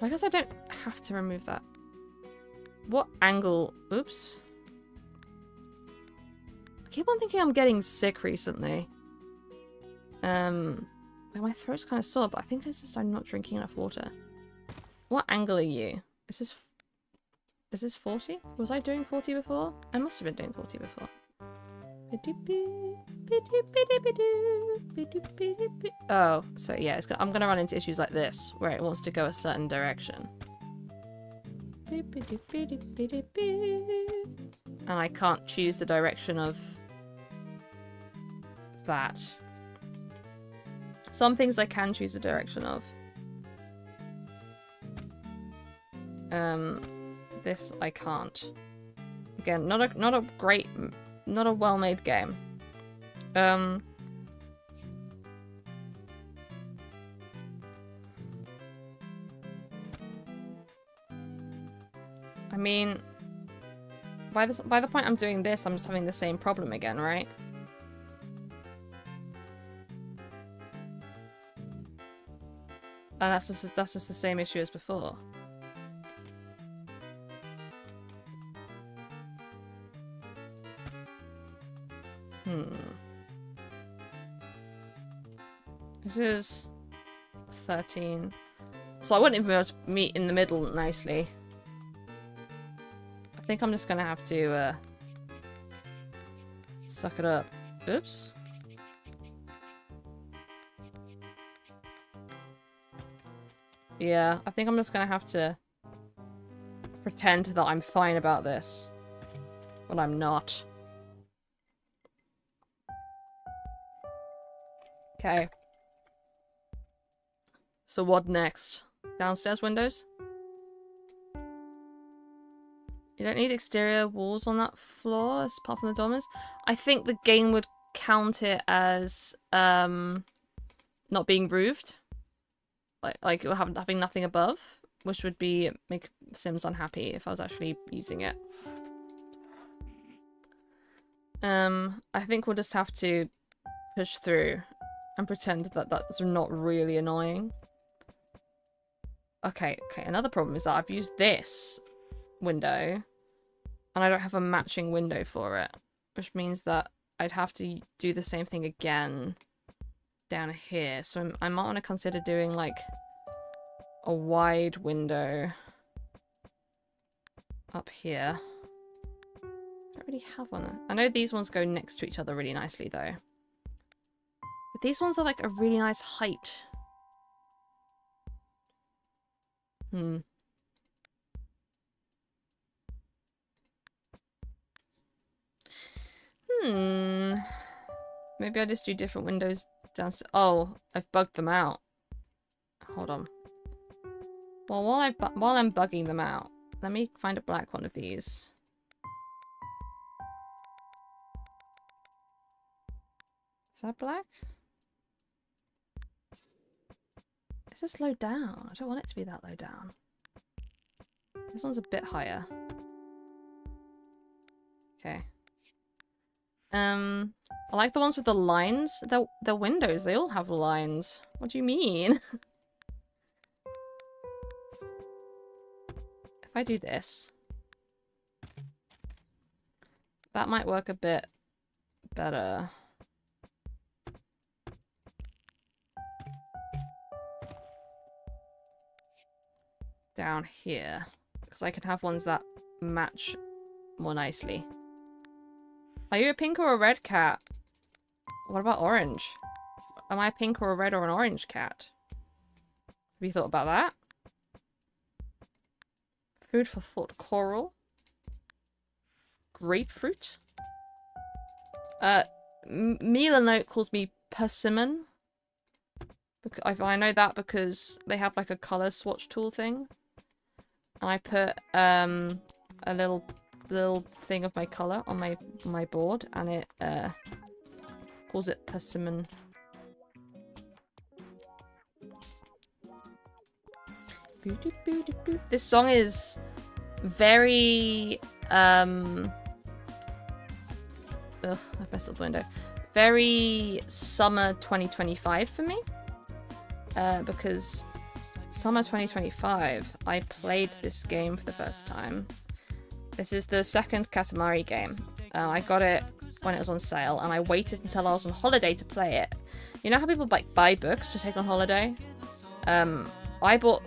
I guess I don't have to remove that. What angle? Oops. I keep on thinking I'm getting sick recently. My throat's kind of sore, but I think it's just I'm not drinking enough water. What angle are you? Is this 40? Was I doing 40 before? I must have been doing 40 before. Oh, so yeah, I'm gonna run into issues like this, where it wants to go a certain direction. And I can't choose the direction of that. Some things I can choose the direction of. This I can't. Again, not a great, not a well-made game. I mean, by the point I'm doing this, I'm just having the same problem again, right? And that's just the same issue as before. This is 13. So I wouldn't even be able to meet in the middle nicely. I think I'm just gonna have to suck it up. Oops. Yeah, I think I'm just gonna have to pretend that I'm fine about this. But I'm not. Okay. So what next? Downstairs windows? You don't need exterior walls on that floor, apart from the dormers. I think the game would count it as not being roofed. Like having nothing above, which would make Sims unhappy if I was actually using it. I think we'll just have to push through and pretend that that's not really annoying. Okay, another problem is that I've used this window and I don't have a matching window for it, which means that I'd have to do the same thing again down here. So I might want to consider doing like a wide window up here. I don't really have one. I know these ones go next to each other really nicely though. But these ones are like a really nice height. Maybe I just do different windows downstairs. Oh, I've bugged them out. Hold on. Well, while I'm bugging them out, let me find a black one of these. Is that black? Is this low down? I don't want it to be that low down. This one's a bit higher. Okay. I like the ones with the lines. They're windows. They all have lines. What do you mean? If I do this, that might work a bit better. Down here, because I can have ones that match more nicely. Are you a pink or a red cat? What about orange? Am I a pink or a red or an orange cat? Have you thought about that? Food for thought. Coral. Grapefruit. Melanote calls me persimmon. I know that because they have like a color swatch tool thing. And I put a little thing of my color on my board, and it calls it persimmon. This song is very I've messed up the window. Very summer 2025 for me. Because summer 2025, I played this game for the first time. This is the second Katamari game. I got it when it was on sale, and I waited until I was on holiday to play it. You know how people like buy books to take on holiday? I bought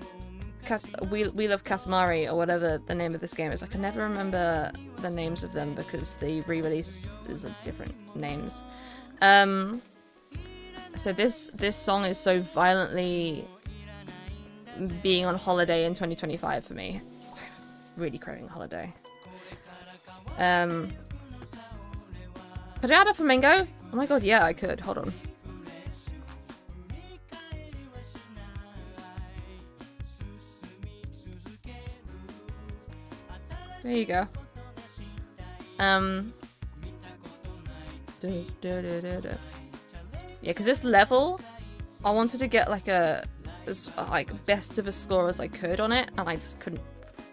Wheel of Katamari, or whatever the name of this game is. I can never remember the names of them because the re-release is different names. So this song is so violently being on holiday in 2025 for me. Really craving a holiday. Could I add a flamingo? Oh my god, yeah, I could. Hold on. There you go. Yeah, because this level, I wanted to get like as best of a score as I could on it, and I just couldn't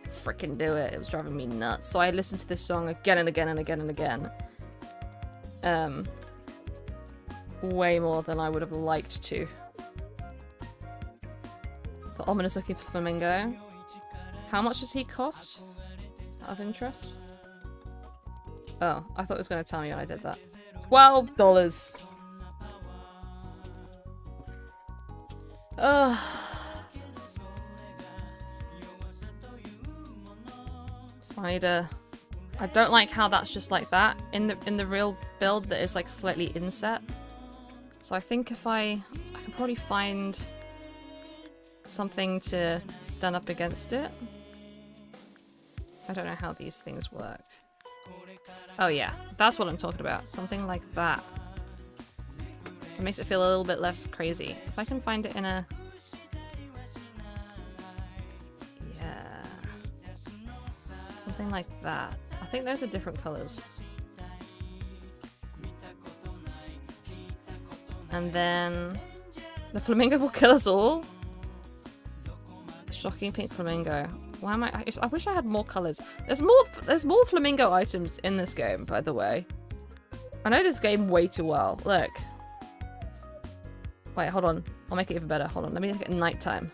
freaking do it. It was driving me nuts. So I listened to this song again and again and again and again. Way more than I would have liked to. The ominous looking flamingo. How much does he cost? Out of interest? Oh, I thought it was going to tell me when I did that. $12. Spider. I don't like how that's just like that in the real build that is like slightly inset. So I think if I can probably find something to stand up against it. I don't know how these things work. Oh yeah, that's what I'm talking about. Something like that. It makes it feel a little bit less crazy. If I can find it in a... Yeah. Something like that. I think those are different colours. And then... The flamingo will kill us all? Shocking pink flamingo. Why am I wish I had more colours. There's more flamingo items in this game, by the way. I know this game way too well. Look. Wait, hold on. I'll make it even better. Hold on. Let me look at nighttime.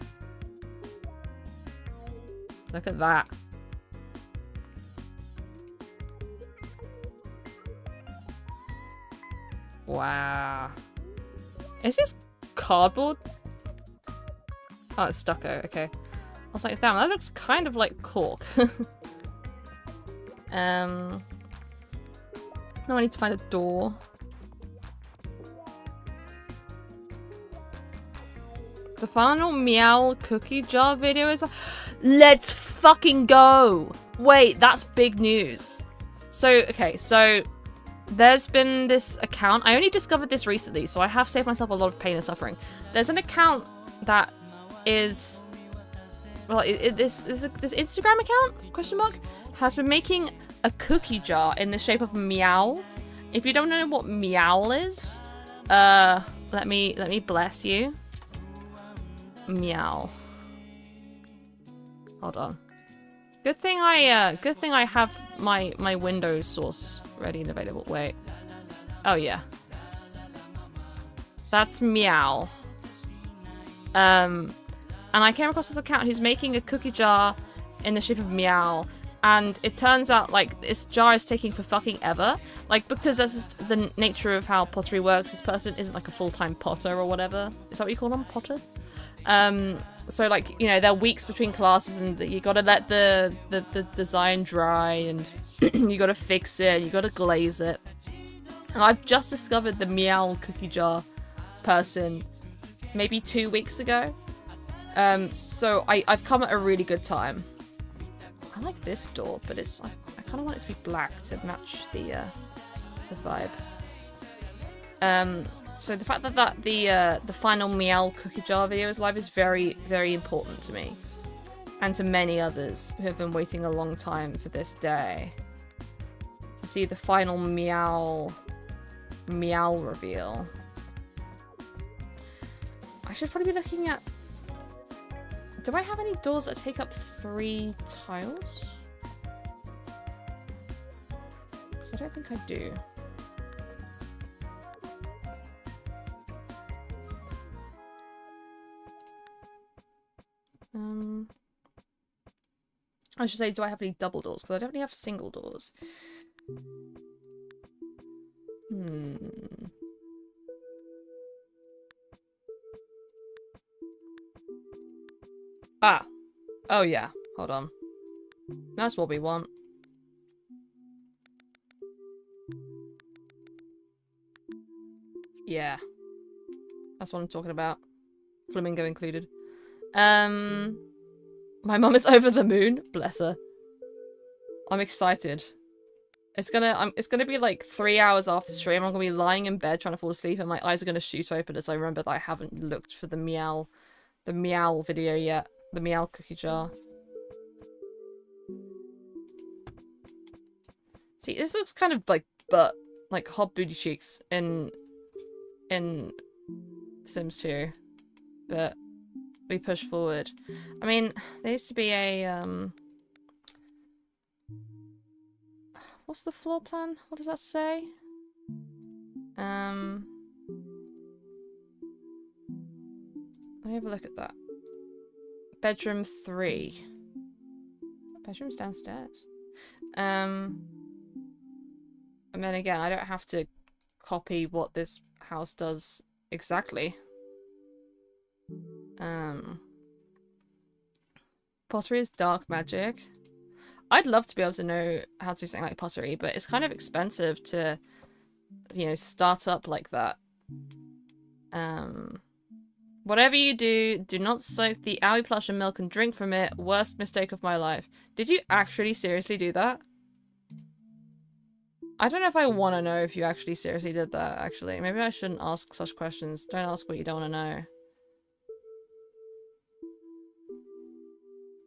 Look at that. Wow. Is this cardboard? Oh, it's stucco. Okay. I was like, damn, that looks kind of like cork. Now I need to find a door. The final meow cookie jar video is... Let's fucking go! Wait, that's big news. So, okay, so... There's been this account. I only discovered this recently, so I have saved myself a lot of pain and suffering. There's an account that is... Well, this Instagram account, question mark, has been making a cookie jar in the shape of a meow. If you don't know what meow is, let me bless you. Meow. Hold on. Good thing I have my Windows source ready and available. Wait. Oh yeah. That's meow. And I came across this account who's making a cookie jar in the shape of meow, and it turns out like this jar is taking for fucking ever. Like, because that's just the nature of how pottery works. This person isn't like a full-time potter or whatever. Is that what you call them? Potter? So like, you know, there are weeks between classes and you gotta let the design dry and you gotta fix it, you gotta glaze it. And I've just discovered the meow cookie jar person maybe 2 weeks ago. So I've come at a really good time. I like this door, but it's I kind of want it to be black to match the vibe. So the fact that the final meow cookie jar video is live is very, very important to me. And to many others who have been waiting a long time for this day. To see the final meow reveal. I should probably be looking at... Do I have any doors that take up 3 tiles? Because I don't think I do. I should say, do I have any double doors? Because I don't really have single doors. Ah. Oh, yeah. Hold on. That's what we want. Yeah. That's what I'm talking about. Flamingo included. My mum is over the moon. Bless her. I'm excited. It's gonna be like 3 hours after stream. I'm gonna be lying in bed trying to fall asleep and my eyes are gonna shoot open as I remember that I haven't looked for the meow video yet. The meow cookie jar. See, this looks kind of like butt, like hot booty cheeks in Sims 2. But we push forward. I mean, there used to be a what's the floor plan? What does that say? Let me have a look at that. Bedroom 3. Bedroom's downstairs. And then again, I don't have to copy what this house does exactly. Pottery is dark magic. I'd love to be able to know how to do something like pottery, but it's kind of expensive to, you know, start up like that. Whatever you do, do not soak the owie plush in milk and drink from it. Worst mistake of my life. Did you actually seriously do that? I don't know if I want to know if you actually seriously did that, actually. Maybe I shouldn't ask such questions. Don't ask what you don't want to know.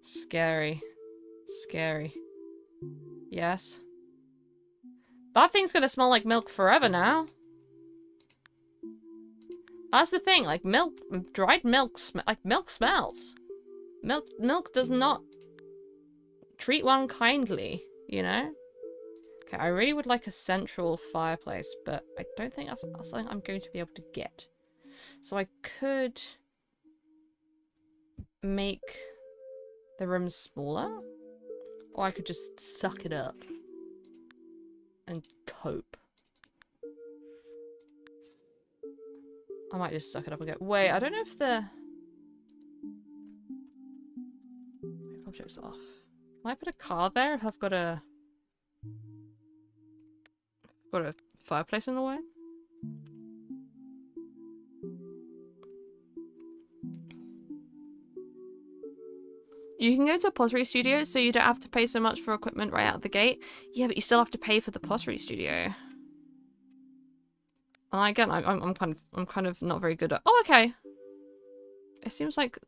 Scary. Scary. Yes. That thing's gonna smell like milk forever now. That's the thing, like milk, dried milk, milk smells. Milk does not treat one kindly, you know? Okay, I really would like a central fireplace, but I don't think that's something I'm going to be able to get. So I could make the room smaller, or I could just suck it up and cope. I might just suck it up and go, wait, I don't know if the Objects off. Can I put a car there if I've got a fireplace in the way? You can go to a pottery studio, so you don't have to pay so much for equipment right out of the gate. Yeah, but you still have to pay for the pottery studio. And again, I'm kind of not very good at. Oh, okay. It seems like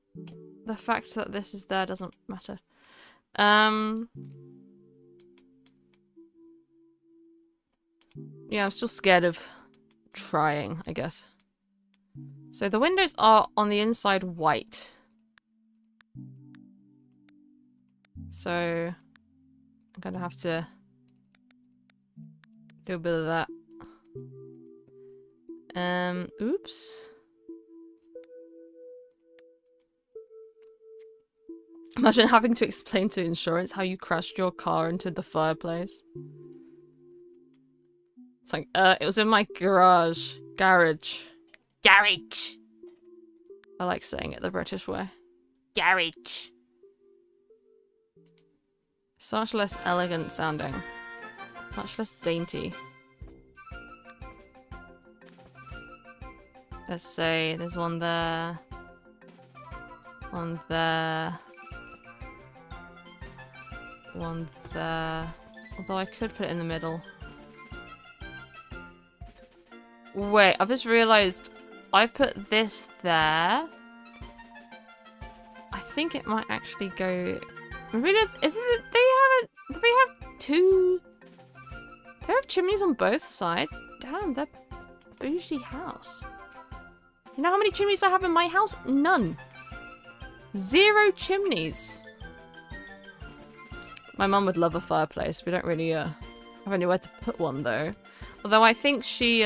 the fact that this is there doesn't matter. Yeah, I'm still scared of trying, I guess. So the windows are on the inside white. So I'm gonna have to do a bit of that. Oops. Imagine having to explain to insurance how you crashed your car into the fireplace. It's like, it was in my garage. Garage. Garage! I like saying it the British way. Garage. So much less elegant sounding. Much less dainty. Let's say there's one there. One there. One there. Although I could put it in the middle. Wait, I've just realised I put this there. I think it might actually go... Maybe there's... Isn't it... Do they have two... Do they have chimneys on both sides? Damn, they're bougie house. You know how many chimneys I have in my house? None. 0 chimneys. My mum would love a fireplace. We don't really have anywhere to put one though. Although I think she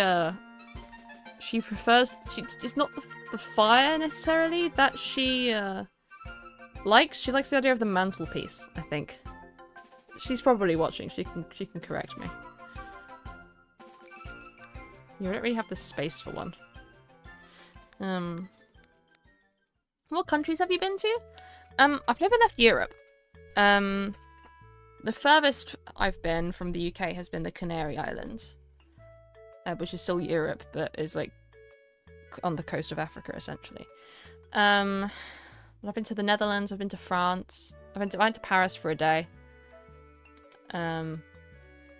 prefers... It's not the fire necessarily that she likes. She likes the idea of the mantelpiece, I think. She's probably watching. She can correct me. You don't really have the space for one. What countries have you been to? I've never left Europe. The furthest I've been from the UK has been the Canary Islands, which is still Europe, but is like on the coast of Africa, essentially. I've been to the Netherlands. I've been to France. I went to Paris for a day. Where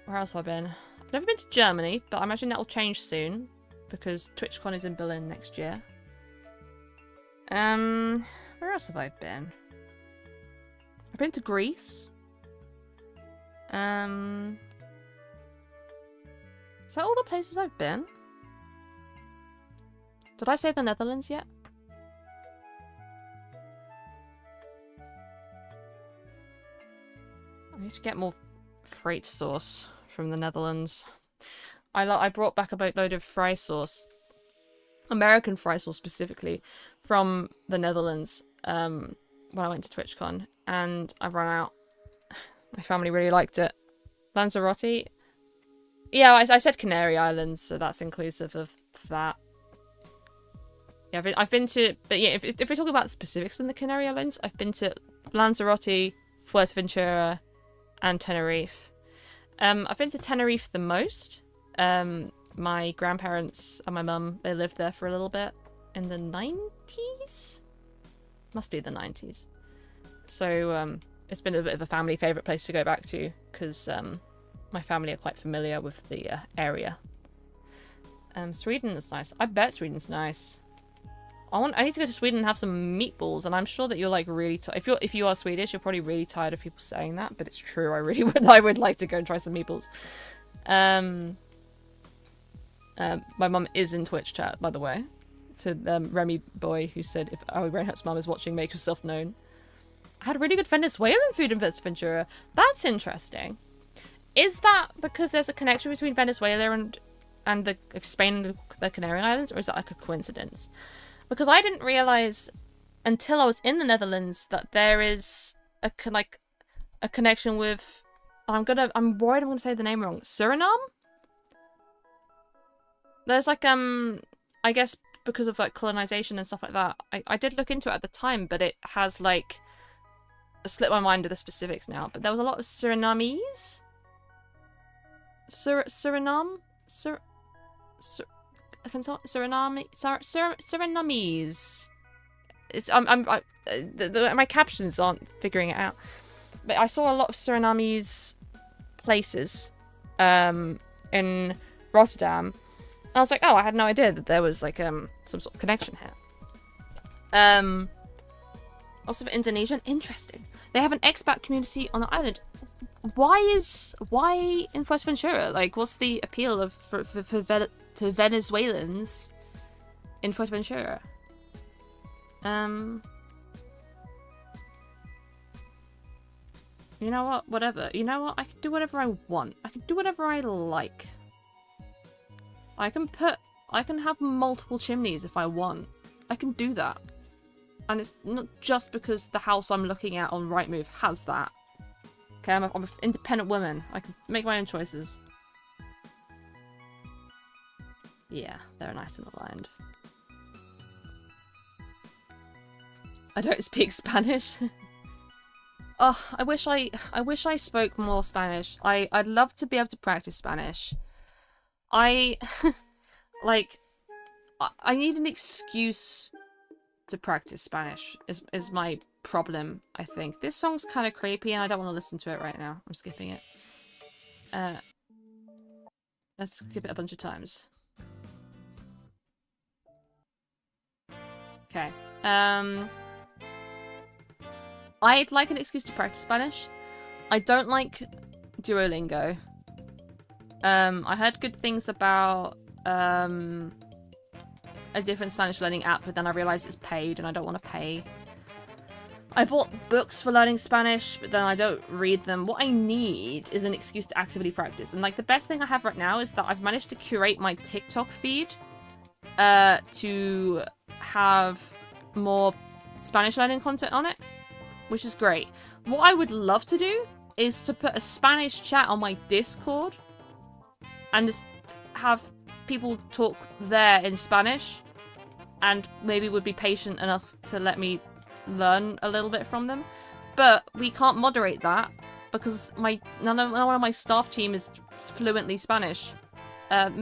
else have I been? I've never been to Germany, but I imagine that will change soon because TwitchCon is in Berlin next year. Where else have I been? I've been to Greece. Is that all the places I've been? Did I say the Netherlands yet? I need to get more freight sauce from the Netherlands. I brought back a boatload of fry sauce. American fry sauce specifically from the Netherlands when I went to TwitchCon, and I've run out. My family really liked it. Lanzarote? Yeah, I said Canary Islands, so that's inclusive of that. Yeah, I've been to... But yeah, if we're talking about specifics in the Canary Islands, I've been to Lanzarote, Fuerteventura, and Tenerife. I've been to Tenerife the most. My grandparents and my mum, they lived there for a little bit in the 90s? Must be the 90s. So, it's been a bit of a family favourite place to go back to, because my family are quite familiar with the area. Sweden is nice. I bet Sweden's nice. I need to go to Sweden and have some meatballs, and I'm sure that you're like really... If you are Swedish, you're probably really tired of people saying that, but it's true. I would like to go and try some meatballs. My mum is in Twitch chat, by the way. To Remy Boy, who said, if Aoi Reinhardt's mum is watching, make yourself known. I had really good Venezuelan food in Fuerteventura. That's interesting. Is that because there's a connection between Venezuela and the Spain and the Canary Islands, or is that like a coincidence? Because I didn't realize until I was in the Netherlands that there is a connection with... I'm worried I'm gonna say the name wrong. Suriname? There's like I guess because of like colonization and stuff like that. I did look into it at the time, but it has like slipped my mind with the specifics now, but there was a lot of Surinamese. Suriname? Surinamese. It's my captions aren't figuring it out, but I saw a lot of Surinamese places, in Rotterdam. And I was like, oh, I had no idea that there was like some sort of connection here. Also for Indonesian, interesting. They have an expat community on the island. Why in Fuerteventura? Like, what's the appeal of for Venezuelans in Fuerteventura? You know what? Whatever. You know what? I can do whatever I want. I can do whatever I like. I can have multiple chimneys if I want. I can do that. And it's not just because the house I'm looking at on Rightmove has that. Okay, I'm an independent woman. I can make my own choices. Yeah, they're nice and aligned. I don't speak Spanish. Oh, I wish I spoke more Spanish. I'd love to be able to practice Spanish. I need an excuse to practice Spanish is my problem, I think. This song's kind of creepy and I don't want to listen to it right now. I'm skipping it. Let's skip it a bunch of times. Okay. I'd like an excuse to practice Spanish. I don't like Duolingo. I heard good things about a different Spanish learning app, but then I realized it's paid and I don't want to pay. I bought books for learning Spanish, but then I don't read them. What I need is an excuse to actively practice. And like the best thing I have right now is that I've managed to curate my TikTok feed to have more Spanish learning content on it, which is great. What I would love to do is to put a Spanish chat on my Discord and just have people talk there in Spanish, and maybe would be patient enough to let me learn a little bit from them. But we can't moderate that because none of my staff team is fluently Spanish.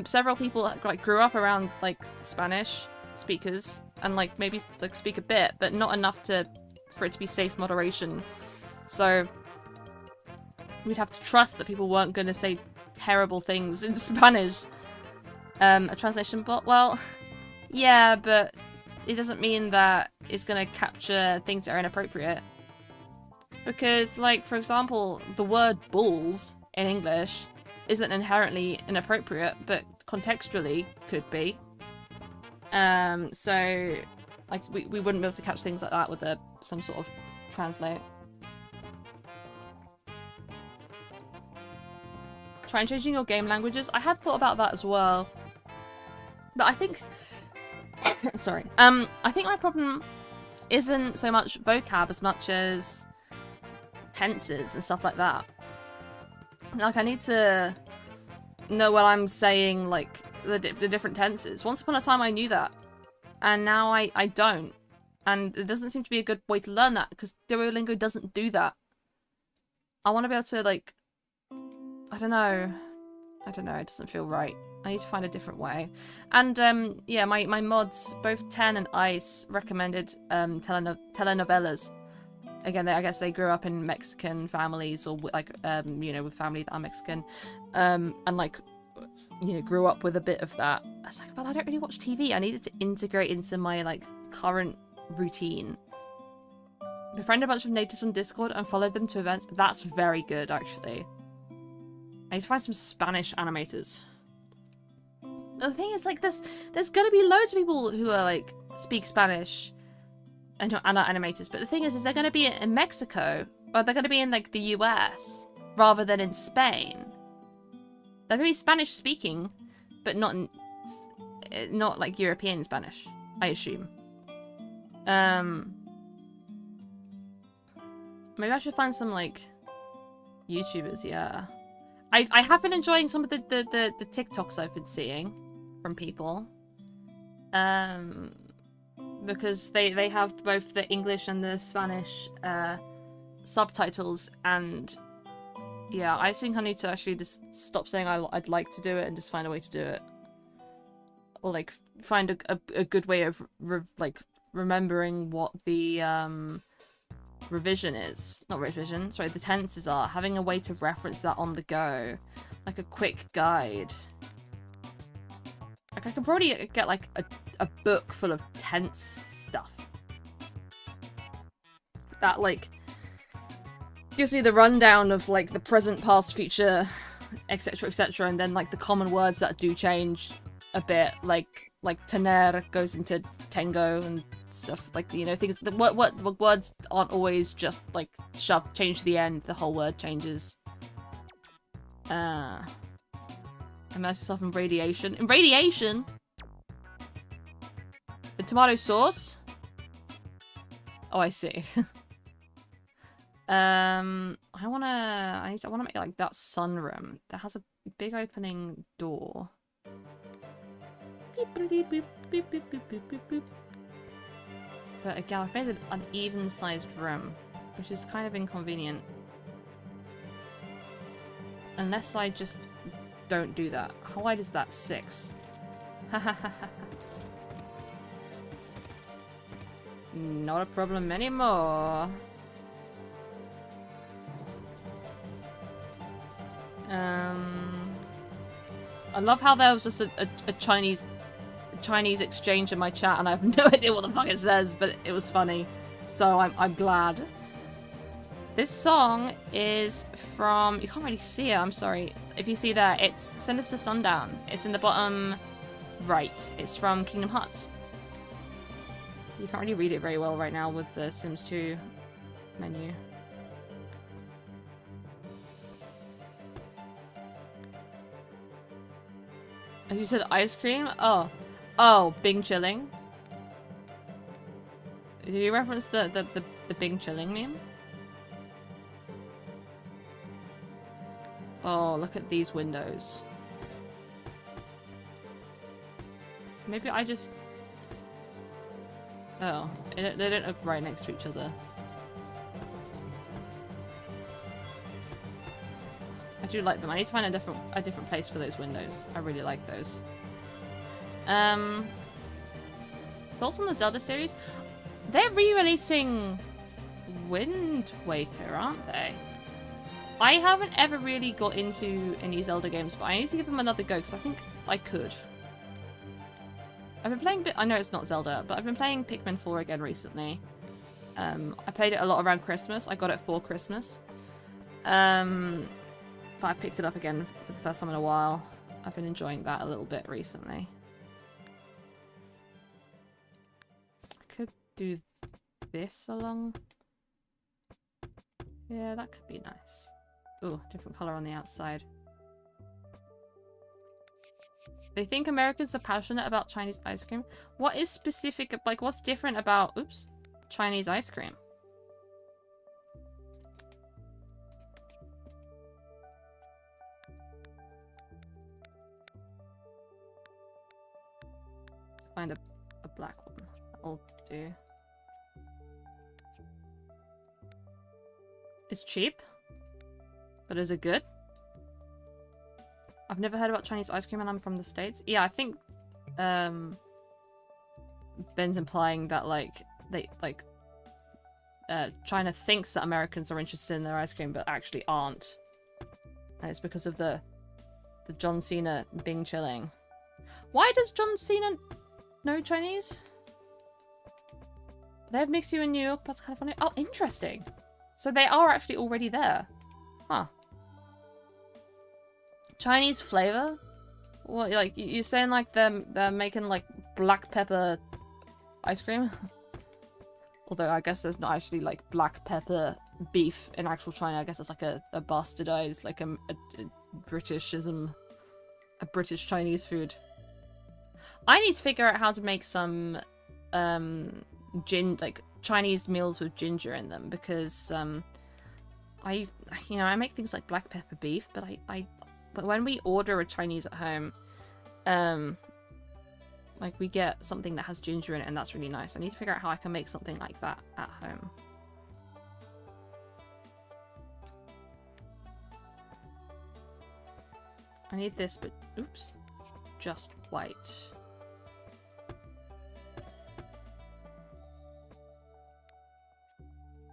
Several people like grew up around like Spanish speakers and like maybe like speak a bit, but not enough for it to be safe moderation. So we'd have to trust that people weren't going to say terrible things in Spanish. A translation bot, well, yeah, but it doesn't mean that it's going to capture things that are inappropriate. Because, like, for example, the word balls in English isn't inherently inappropriate, but contextually could be. So, like, we wouldn't be able to catch things like that with some sort of translate. Try changing your game languages. I had thought about that as well. But I think... sorry. I think my problem isn't so much vocab as much as tenses and stuff like that. Like, I need to know what I'm saying, like, the different tenses. Once upon a time I knew that. And now I don't. And it doesn't seem to be a good way to learn that, because Duolingo doesn't do that. I want to be able to, like... I don't know, it doesn't feel right. I need to find a different way. And, yeah, my mods, both Ten and Ice, recommended telenovelas. Again, I guess they grew up in Mexican families, or, like, you know, with family that are Mexican. And, like, you know, grew up with a bit of that. I was like, well, I don't really watch TV. I needed to integrate into my, like, current routine. Befriend a bunch of natives on Discord and follow them to events. That's very good, actually. I need to find some Spanish animators. The thing is, like, there's gonna be loads of people who are, like, speak Spanish and are animators, but the thing is they're gonna be in Mexico, or they're gonna be in, like, the US, rather than in Spain. They're gonna be Spanish speaking, but not like European Spanish, I assume. Maybe I should find some, like, YouTubers, yeah. I have been enjoying some of the TikToks I've been seeing from people. Because they have both the English and the Spanish subtitles, and yeah, I think I need to actually just stop saying I'd like to do it and just find a way to do it. Or like find a good way of remembering what the revision is. Not revision, sorry, the tenses are. Having a way to reference that on the go. Like a quick guide. Like I could probably get like a book full of tense stuff. That like gives me the rundown of like the present, past, future, etc, etc, and then like the common words that do change a bit, like tener goes into tango and stuff, like, you know, things. What words aren't always just like shoved, change to the end. The whole word changes. Immerse yourself in radiation. In radiation? The tomato sauce? Oh, I see. I wanna make like that sunroom that has a big opening door. But again, I've made an even-sized room, which is kind of inconvenient. Unless I just don't do that. How wide is that? 6. Not a problem anymore. I love how there was just a Chinese exchange in my chat, and I have no idea what the fuck it says, but it was funny, so I'm glad. This song is from, you can't really see it, I'm sorry. If you see there, it's Sinister Sundown. It's in the bottom right. It's from Kingdom Hearts. You can't really read it very well right now with the Sims 2 menu. As you said, ice cream? Oh, Bing chilling. Did you reference the Bing chilling meme? Oh, look at these windows. Maybe I just... Oh, they don't look right next to each other. I do like them. I need to find a different place for those windows. I really like those. Thoughts on the Zelda series? They're re-releasing Wind Waker, aren't they? I haven't ever really got into any Zelda games, but I need to give them another go because I think I could. I've been playing I know it's not Zelda, but I've been playing Pikmin 4 again recently. I played it a lot around Christmas. I got it for Christmas. But I picked it up again for the first time in a while. I've been enjoying that a little bit recently. I could do this along. Yeah, that could be nice. Ooh, different color on the outside. They think Americans are passionate about Chinese ice cream. What is specific, like what's different about, oops, Chinese ice cream? Find a black one. That'll do. It's cheap. But is it good? I've never heard about Chinese ice cream and I'm from the States. Yeah, I think Ben's implying that China thinks that Americans are interested in their ice cream but actually aren't. And it's because of the John Cena Bing chilling. Why does John Cena know Chinese? They have Mixu in New York, that's kind of funny. Oh, interesting. So they are actually already there. Huh. Chinese flavor? What, like, you're saying like they're making like black pepper ice cream? Although I guess there's not actually like black pepper beef in actual China. I guess it's like a bastardized, like a Britishism, a British Chinese food. I need to figure out how to make some like Chinese meals with ginger in them, because I make things like black pepper beef, but but when we order a Chinese at home, like we get something that has ginger in it, and that's really nice. I need to figure out how I can make something like that at home. I need this, but oops. Just white.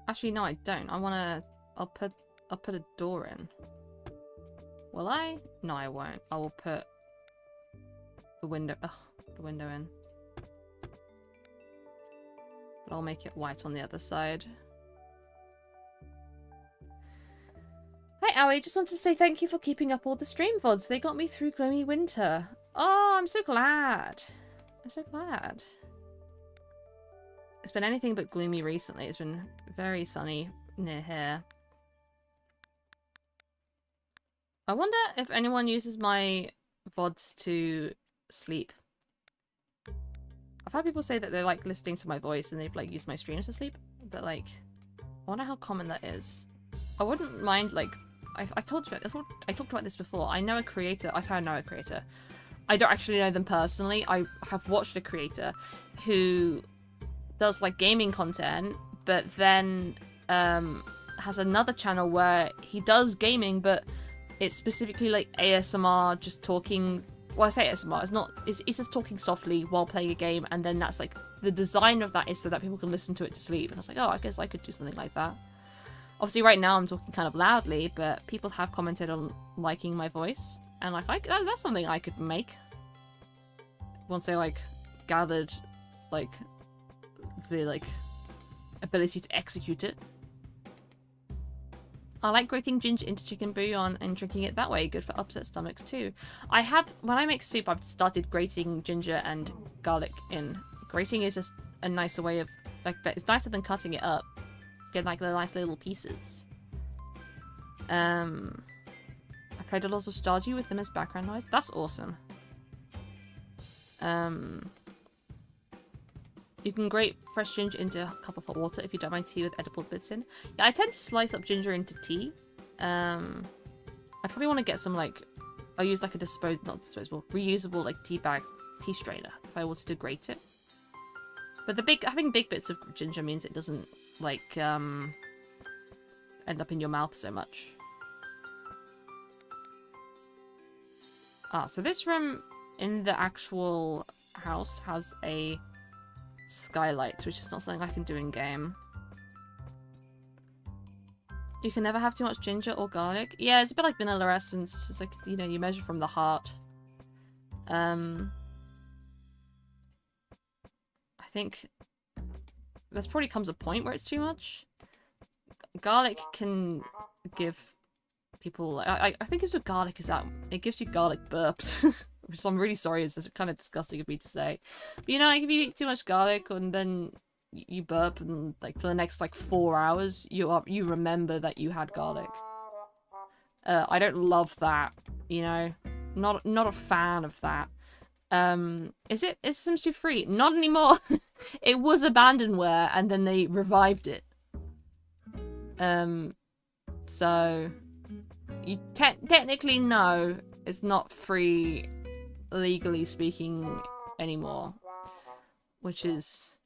Actually, no, I don't. I wanna... I'll put a door in. Will I? No, I won't. I will put the window... Ugh, the window in. But I'll make it white on the other side. Hi, Owie. Just wanted to say thank you for keeping up all the stream VODs. They got me through gloomy winter. Oh, I'm so glad. I'm so glad. It's been anything but gloomy recently. It's been very sunny near here. I wonder if anyone uses my VODs to sleep. I've had people say that they like listening to my voice and they've like used my streams to sleep. But like, I wonder how common that is. I wouldn't mind like, I talked about this before. I know a creator. I say I know a creator. I don't actually know them personally. I have watched a creator who does like gaming content, but then has another channel where he does gaming, but it's specifically like ASMR, just talking. Well, I say ASMR. It's not. It's just talking softly while playing a game, and then that's like the design of that is so that people can listen to it to sleep. And I was like, oh, I guess I could do something like that. Obviously, right now I'm talking kind of loudly, but people have commented on liking my voice, and like that's something I could make once I like gathered like the like ability to execute it. I like grating ginger into chicken bouillon and drinking it that way. Good for upset stomachs too. I have, when I make soup, I've started grating ginger and garlic in. Grating is just a nicer way of, like, it's nicer than cutting it up. Get like the nice little pieces. I played a lot of Stardew with them as background noise. That's awesome. You can grate fresh ginger into a cup of hot water if you don't mind tea with edible bits in. Yeah, I tend to slice up ginger into tea. I probably want to get some, like... I'll use, like, a reusable, like, tea strainer if I wanted to grate it. But having big bits of ginger means it doesn't, like, end up in your mouth so much. Ah, so this room in the actual house has a skylight, which is not something I can do in game. You can never have too much ginger or garlic. Yeah, it's a bit like vanilla essence. It's like, you know, you measure from the heart. I think there's probably comes a point where it's too much. Garlic can give people... I think it's what garlic is that. It gives you garlic burps. Which I'm really sorry, is kind of disgusting of me to say. But you know, like if you eat too much garlic and then you burp and like for the next like 4 hours, you remember that you had garlic. I don't love that, you know. Not a fan of that. Is Sims 2 free? Not anymore. It was abandonware and then they revived it. So you technically no, it's not free legally speaking anymore, which is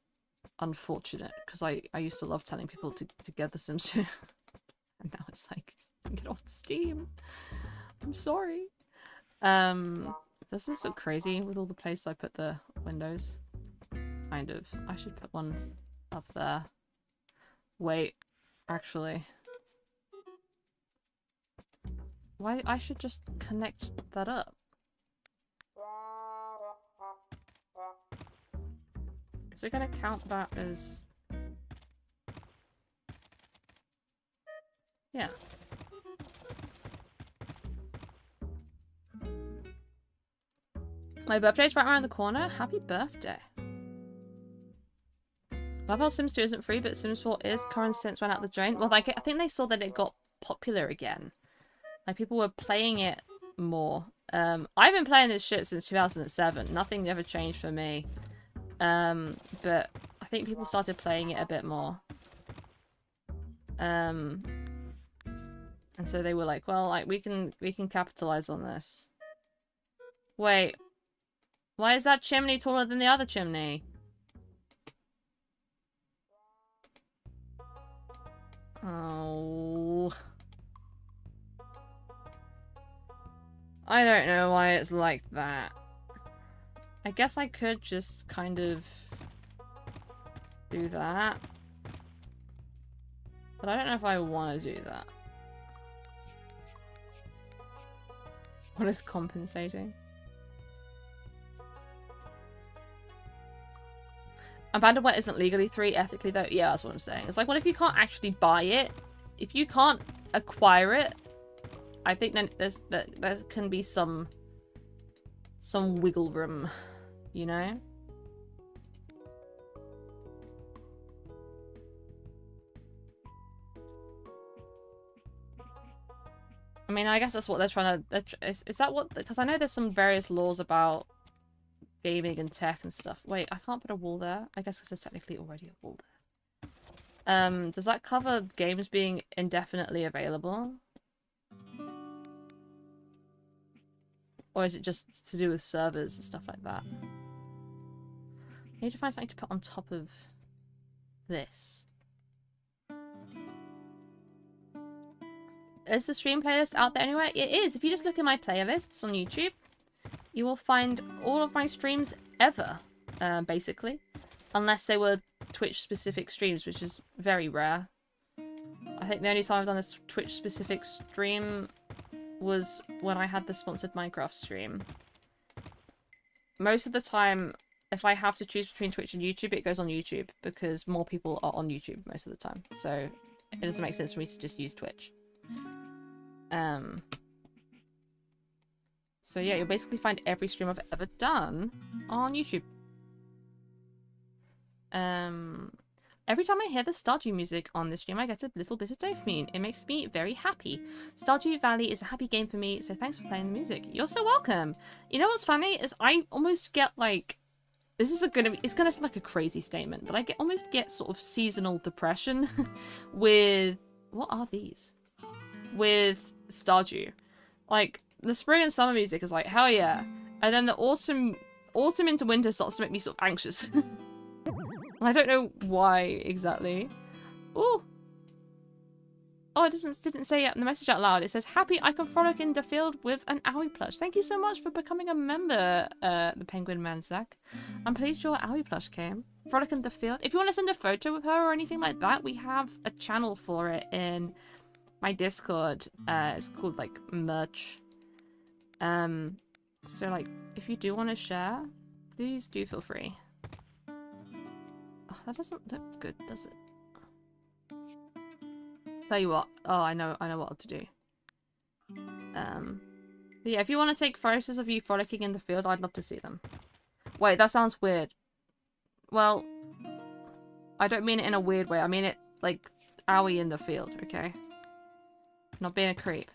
unfortunate because I used to love telling people to get the Sims 2 and now it's like get on Steam. I'm sorry. This is so crazy with all the places I put the windows. Kind of. I should put one up there. Wait, actually. Why I should just connect that up. Is it gonna count that as... Yeah. My birthday's right around the corner. Happy birthday. Love how Sims 2 isn't free, but Sims 4 is. Current sense went out the drain. Well, like, I think they saw that it got popular again. Like, people were playing it more. I've been playing this shit since 2007. Nothing ever changed for me. But I think people started playing it a bit more. And so they were like, well, like, we can capitalize on this. Wait. Why is that chimney taller than the other chimney? Oh. I don't know why it's like that. I guess I could just kind of do that. But I don't know if I want to do that. What is compensating? Abandonware isn't legally free ethically though. Yeah, that's what I'm saying. It's like, what if you can't actually buy it? If you can't acquire it, I think then there can be some wiggle room, you know? I mean, I guess that's what they're trying to... Is that what... Because I know there's some various laws about gaming and tech and stuff. Wait, I can't put a wall there? I guess because there's technically already a wall there. Does that cover games being indefinitely available? Or is it just to do with servers and stuff like that? I need to find something to put on top of this. Is the stream playlist out there anywhere? It is. If you just look at my playlists on YouTube, you will find all of my streams ever, basically. Unless they were Twitch-specific streams, which is very rare. I think the only time I've done a Twitch-specific stream was when I had the sponsored Minecraft stream. Most of the time, if I have to choose between Twitch and YouTube, it goes on YouTube, because more people are on YouTube most of the time. So it doesn't make sense for me to just use Twitch. So yeah, you'll basically find every stream I've ever done on YouTube. Every time I hear the Stardew music on this stream, I get a little bit of dopamine. It makes me very happy. Stardew Valley is a happy game for me, so thanks for playing the music. You're so welcome. You know what's funny is I almost get like, this is it's gonna sound like a crazy statement, but I almost get sort of seasonal depression with, what are these? With Stardew. Like, the spring and summer music is like, hell yeah. And then the autumn into winter starts to make me sort of anxious. And I don't know why exactly. Ooh. Oh, it didn't say the message out loud. It says, happy I can frolic in the field with an owie plush. Thank you so much for becoming a member, the Penguin Man Zach. I'm pleased your owie plush came. Frolic in the field. If you want to send a photo of her or anything like that, we have a channel for it in my Discord. It's called like merch. So like if you do want to share, please do feel free. Oh, that doesn't look good, does it? Tell you what. Oh, I know what to do. But yeah, if you want to take photos of you frolicking in the field, I'd love to see them. Wait, that sounds weird. Well, I don't mean it in a weird way. I mean it like owie in the field, okay? Not being a creep.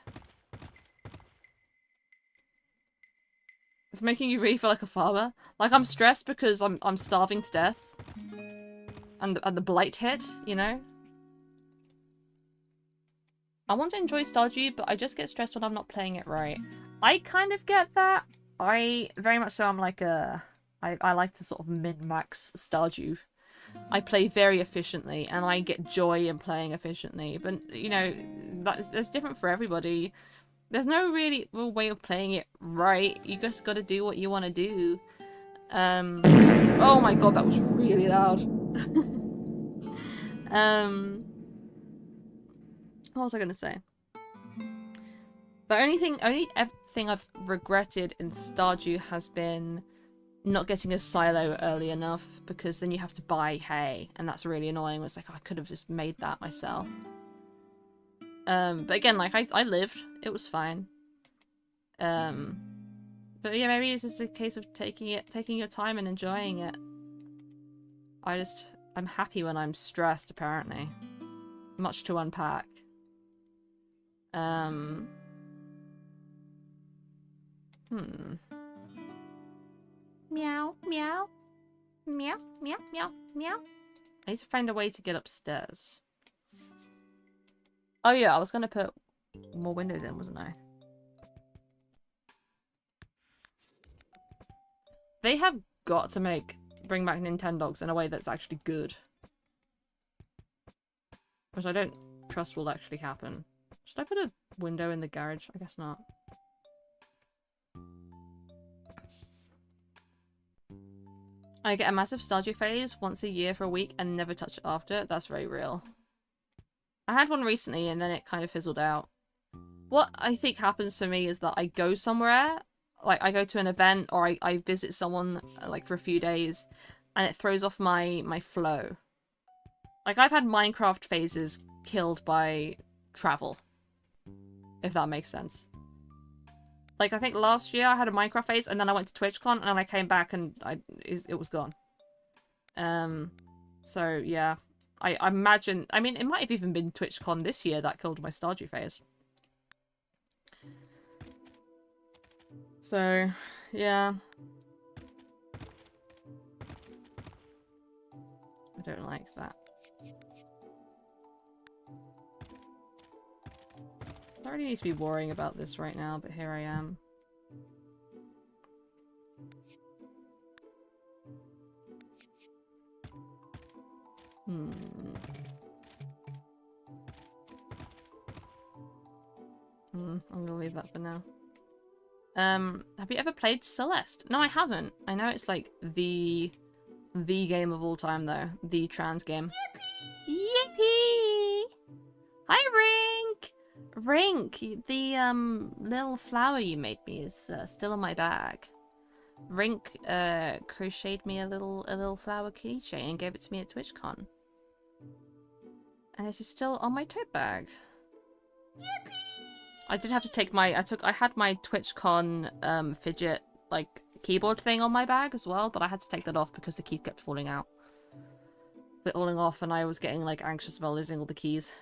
It's making you really feel like a farmer. Like I'm stressed because I'm starving to death. And the blight hit, you know? I want to enjoy Stardew, but I just get stressed when I'm not playing it right. I kind of get that. I very much so, I'm like a... I like to sort of min-max Stardew. I play very efficiently, and I get joy in playing efficiently. But, you know, that's different for everybody. There's no really real way of playing it right. You just gotta do what you want to do. Oh my god, that was really loud. What was I gonna say? The only thing I've regretted in Stardew has been not getting a silo early enough, because then you have to buy hay, and that's really annoying. It's like, I could have just made that myself. But again, like, I lived. It was fine. But yeah, maybe it's just a case of taking your time and enjoying it. I'm happy when I'm stressed, apparently. Much to unpack. Meow, meow. Meow, meow, meow, meow. I need to find a way to get upstairs. Oh yeah, I was gonna put more windows in, wasn't I? They have got to bring back Nintendogs in a way that's actually good. Which I don't trust will actually happen. Should I put a window in the garage? I guess not. I get a massive Stardew phase once a year for a week and never touch it after. That's very real. I had one recently and then it kind of fizzled out. What I think happens for me is that I go somewhere, like I go to an event or I visit someone like for a few days and it throws off my flow. Like I've had Minecraft phases killed by travel, if that makes sense. Like I think last year I had a Minecraft phase and then I went to TwitchCon and then I came back and it was gone. So yeah, I imagine, I mean it might have even been TwitchCon this year that killed my Stardew phase. So, yeah. I don't like that. I don't really need to be worrying about this right now, but here I am. I'm gonna leave that for now. Have you ever played Celeste? No, I haven't. I know it's like the game of all time though. The trans game. Yippee! Yippee! Hi, Rink! Rink, the little flower you made me is still in my bag. Rink crocheted me a little flower keychain and gave it to me at TwitchCon. And it is still on my tote bag. Yippee! I did have to take my I had my TwitchCon fidget like keyboard thing on my bag as well, but I had to take that off because the key kept falling out. Falling off and I was getting like anxious about losing all the keys.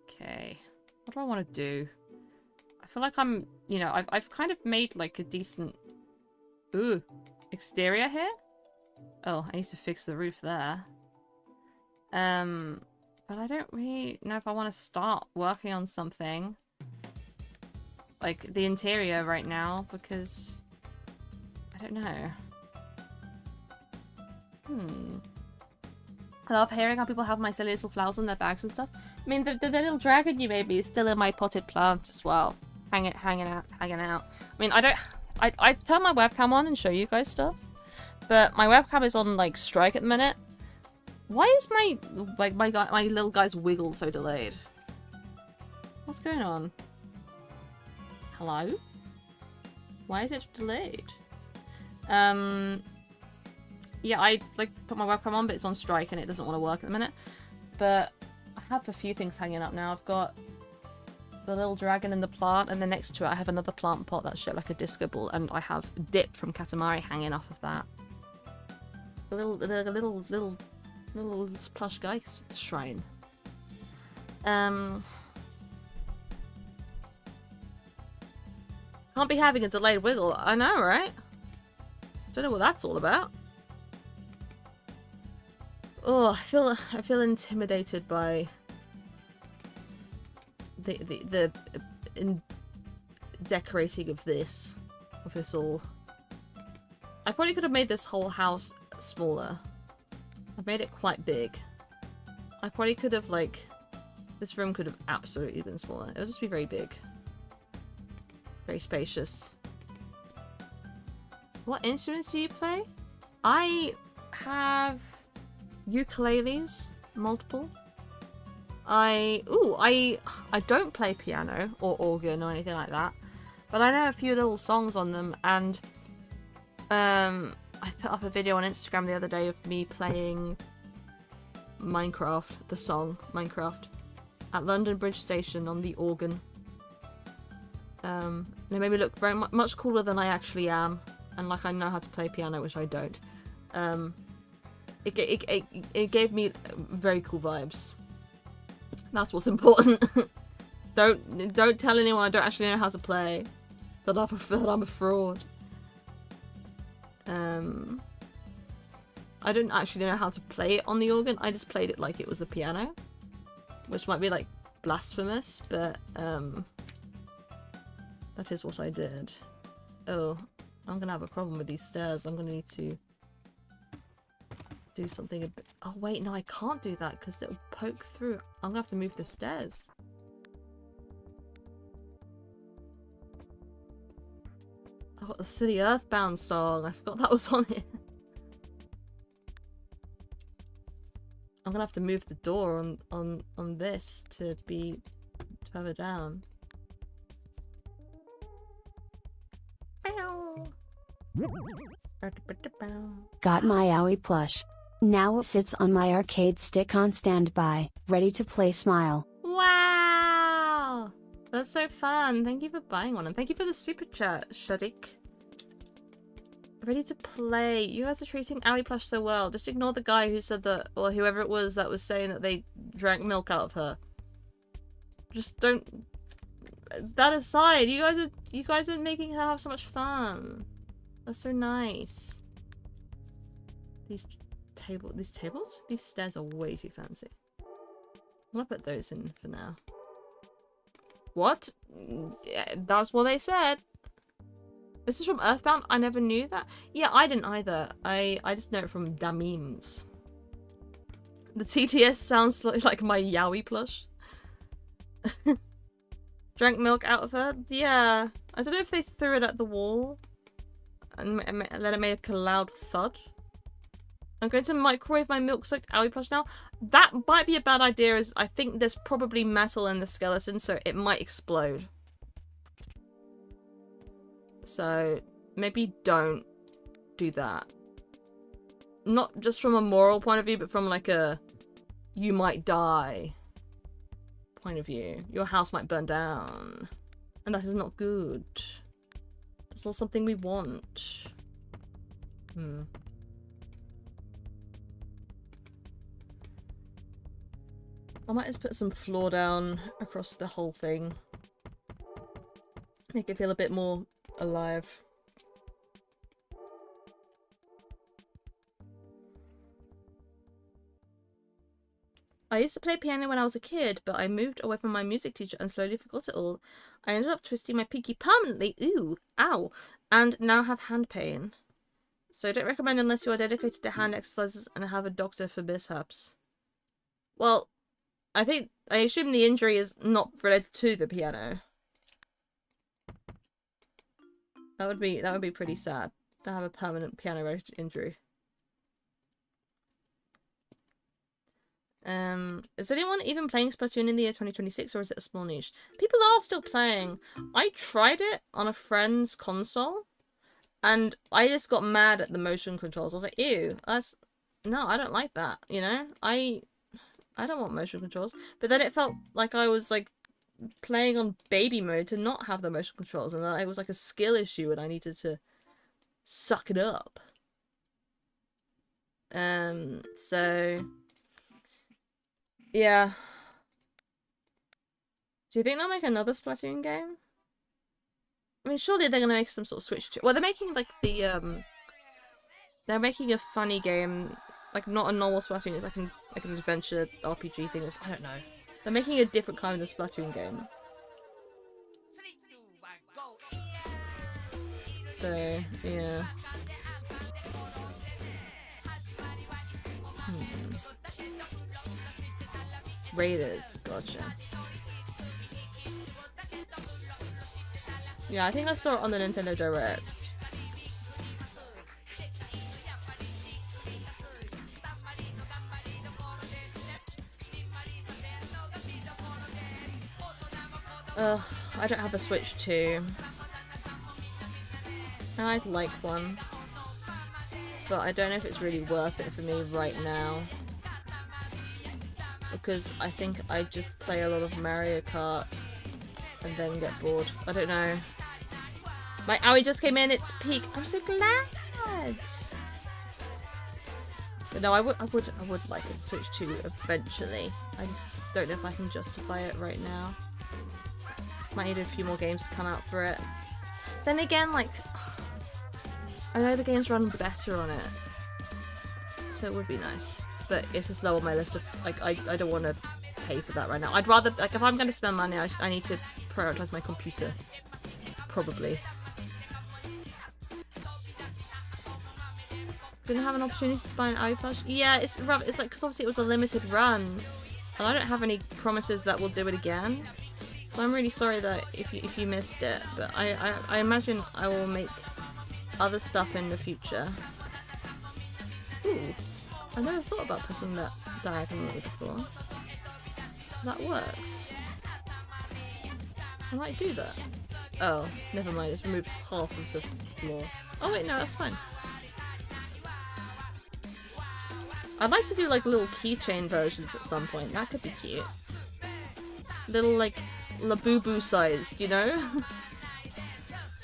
Okay. What do I want to do? I feel like I'm, you know, I've kind of made like a decent exterior here. Oh, I need to fix the roof there. But I don't really know if I want to start working on something like the interior right now because I don't know. I love hearing how people have my silly little flowers in their bags and stuff. I mean, the little dragon you made me is still in my potted plant as well, hanging out. I mean, I turn my webcam on and show you guys stuff, but my webcam is on like strike at the minute. Why is my little guy's wiggle so delayed? What's going on? Hello? Why is it delayed? Yeah, I like put my webcam on, but it's on strike and it doesn't want to work at the minute. But I have a few things hanging up now. I've got the little dragon in the plant, and then next to it I have another plant pot that's shaped like a disco ball, and I have Dip from Katamari hanging off of that. A little plush guy shrine. Can't be having a delayed wiggle. I know, right? Don't know what that's all about. Oh, I feel intimidated by the decorating of this all. I probably could have made this whole house smaller. I've made it quite big. I probably could have, like, this room could have absolutely been smaller. It'll just be very big. Very spacious. What instruments do you play? I have ukuleles, multiple. I don't play piano or organ or anything like that, but I know a few little songs on them, and I put up a video on Instagram the other day of me playing Minecraft, the song Minecraft, at London Bridge Station on the organ. It made me look very much cooler than I actually am, and like I know how to play piano, which I don't. It gave me very cool vibes. That's what's important. Don't tell anyone I don't actually know how to play. That I'm a fraud. I didn't actually know how to play it on the organ. I just played it like it was a piano, which might be like blasphemous, but that is what I did. Oh, I'm gonna have a problem with these stairs. I'm gonna need to do something a bit. Oh wait, no, I can't do that because it'll poke through. I'm gonna have to move the stairs. I got the silly Earthbound song. I forgot that was on it. I'm gonna have to move the door on this to be further down. Got my Owie plush. Now it sits on my arcade stick on standby, ready to play Smile. Wow! That's so fun. Thank you for buying one, and thank you for the super chat, Shadik. Ready to play. You guys are treating Owie plush so well. Just ignore the guy who said that, or whoever it was that was saying that they drank milk out of her. Just don't. That aside, you guys are making her have so much fun. That's so nice. These stairs are way too fancy. I'm gonna put those in for now. What? Yeah, that's what they said. This is from Earthbound? I never knew that. Yeah, I didn't either. I just know it from da memes. The TTS sounds like my Yowie plush. Drank milk out of her? Yeah. I don't know if they threw it at the wall and let it make a loud thud. I'm going to microwave my milk-soaked Owie plush now. That might be a bad idea, as I think there's probably metal in the skeleton, so it might explode. So maybe don't do that. Not just from a moral point of view, but from like a you might die point of view. Your house might burn down. And that is not good. It's not something we want. I might just put some floor down across the whole thing. Make it feel a bit more alive. I used to play piano when I was a kid, but I moved away from my music teacher and slowly forgot it all. I ended up twisting my pinky permanently, ooh, ow, and now have hand pain. So don't recommend unless you are dedicated to hand exercises and have a doctor for mishaps. Well, I assume the injury is not related to the piano. That would be pretty sad to have a permanent piano-related injury. Is anyone even playing Splatoon in the year 2026, or is it a small niche? People are still playing. I tried it on a friend's console, and I just got mad at the motion controls. I was like, ew, no, I don't like that, you know? I don't want motion controls. But then it felt like I was like playing on baby mode to not have the motion controls, and it was like a skill issue and I needed to suck it up. So yeah. Do you think they'll make another Splatoon game? I mean, surely they're gonna make some sort of Switch 2. Well, they're making like the they're making a funny game, like not a normal Splatoon. It's like an adventure RPG thing. I don't know. They're making a different kind of Splatoon game. So yeah. Raiders, gotcha. Yeah, I think I saw it on the Nintendo Direct. Ugh, I don't have a Switch 2. And I'd like one. But I don't know if it's really worth it for me right now. Because I think I just play a lot of Mario Kart and then get bored. I don't know. My Owie just came in, it's peak. I'm so glad. But no, I would like it Switch 2 eventually. I just don't know if I can justify it right now. Might need a few more games to come out for it. Then again, like, I know the games run better on it, so it would be nice. But it's just low on my list of, like, I don't want to pay for that right now. I'd rather, like, if I'm going to spend money, I need to prioritize my computer. Probably. Didn't have an opportunity to buy an Owie plush? Yeah, it's like, because obviously it was a limited run. And I don't have any promises that we'll do it again. So So I'm really sorry that if you missed it, but I imagine I will make other stuff in the future. Ooh, I never thought about pressing that diagonally before. That works. I might do that. Oh, never mind, it's removed half of the floor. Oh wait, no, that's fine. I'd like to do like little keychain versions at some point, that could be cute. Little like Labubu sized, you know?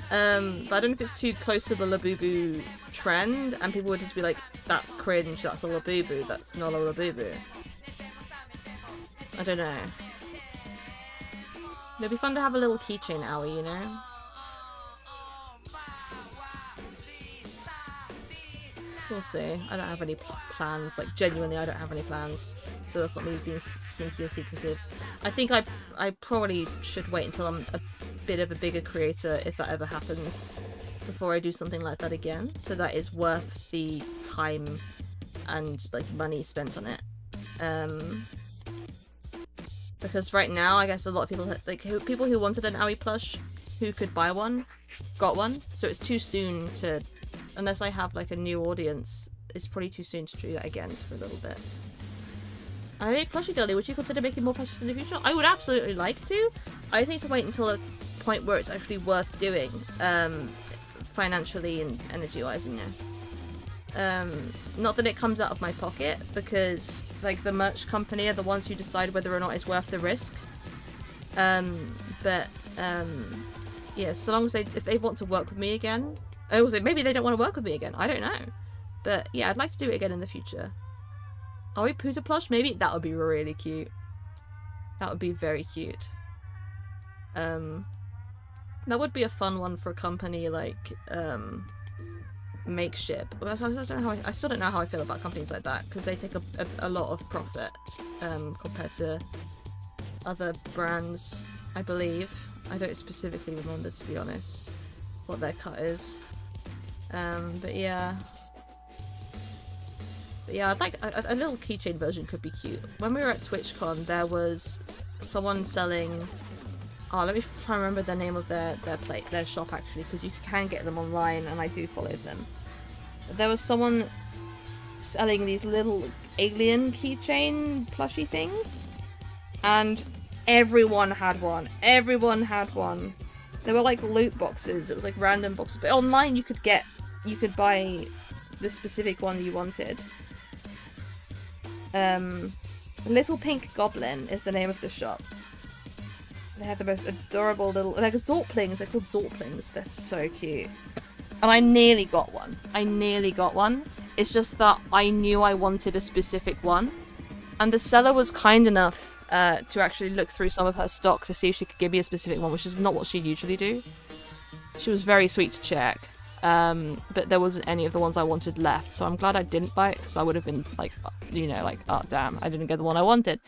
But I don't know if it's too close to the Labubu trend, and people would just be like, that's cringe, that's a Labubu, that's not a Labubu. I don't know. It'd be fun to have a little keychain owie, you know? We'll see. I don't have any plans. Like, genuinely, I don't have any plans. So that's not me being sneaky or secretive. I think I probably should wait until I'm a bit of a bigger creator, if that ever happens, before I do something like that again. So that is worth the time and, like, money spent on it. Because right now, I guess a lot of people, like, people who wanted an Aoi plush, who could buy one, got one. So it's too soon to... Unless I have, like, a new audience, it's probably too soon to do that again for a little bit. I think plushie girly, would you consider making more plushies in the future? I would absolutely like to. I just need to wait until a point where it's actually worth doing, financially and energy-wise, you know. Not that it comes out of my pocket, because, like, the merch company are the ones who decide whether or not it's worth the risk. Yeah, so long as if they want to work with me again. Also, maybe they don't want to work with me again. I don't know. But yeah, I'd like to do it again in the future. Are we Puta plush? Maybe that would be really cute. That would be very cute. That would be a fun one for a company like Makeship. I still don't know how I feel about companies like that, because they take a lot of profit compared to other brands, I believe. I don't specifically remember, to be honest, what their cut is. But yeah, I'd like a little keychain version could be cute. When we were at TwitchCon, there was someone selling. Oh, let me try and remember the name of their shop actually, because you can get them online, and I do follow them. There was someone selling these little alien keychain plushie things, and everyone had one. Everyone had one. They were like loot boxes. It was like random boxes, but online you could buy the specific one you wanted. Little Pink Goblin is the name of the shop. They had the most adorable little, like Zorplings. They're called Zorplings. They're so cute. And I nearly got one. It's just that I knew I wanted a specific one, and the seller was kind enough to actually look through some of her stock to see if she could give me a specific one, which is not what she'd usually do. She was very sweet to check, but there wasn't any of the ones I wanted left, so I'm glad I didn't buy it, because I would have been like, you know, like, oh damn, I didn't get the one I wanted.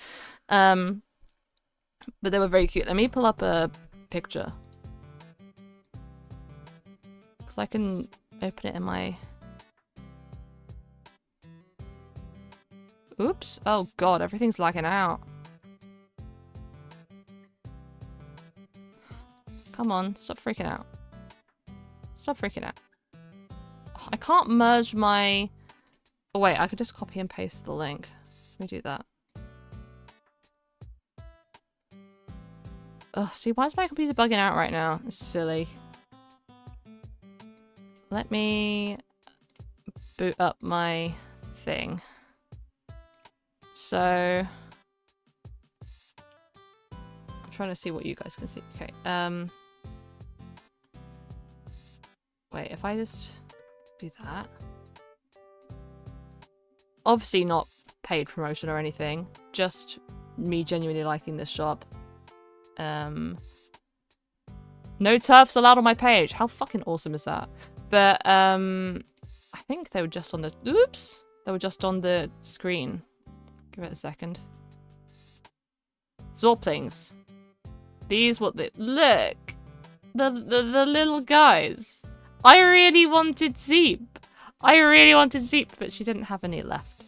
But they were very cute. Let me pull up a picture, because I can open it in my... Oops. Oh god, everything's lagging out. Come on, stop freaking out. Stop freaking out. Oh, I can't merge my... Oh wait, I could just copy and paste the link. Let me do that. Ugh, see, why is my computer bugging out right now? It's silly. Let me boot up my thing. So... I'm trying to see what you guys can see. Okay, wait, if I just do that... Obviously not paid promotion or anything, just me genuinely liking this shop. No turfs allowed on my page. How fucking awesome is that? But I think they were just on the... Oops! They were just on the screen. Give it a second. Zorplings. These what they... Look! The little guys. I really wanted Zeep. But she didn't have any left.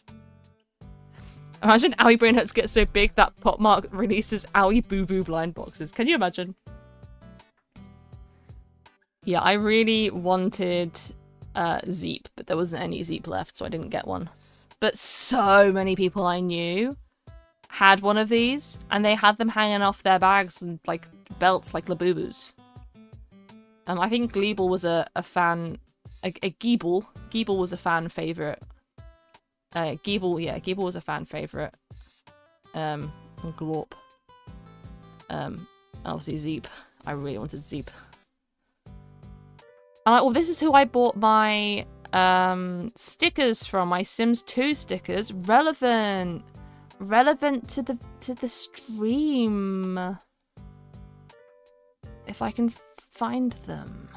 Imagine Owie Brain Hurts get so big that Popmark releases Owie Boo Boo blind boxes. Can you imagine? Yeah, I really wanted Zeep, but there wasn't any Zeep left, so I didn't get one. But so many people I knew had one of these, and they had them hanging off their bags and like belts like Labubus. I think Gleeble was a fan, a Geeble. Geeble was a fan favorite. Geeble was a fan favorite. And Glorp. Obviously Zeep. I really wanted Zeep. Oh, this is who I bought my stickers from. My Sims 2 stickers. Relevant to the stream. If I can find them.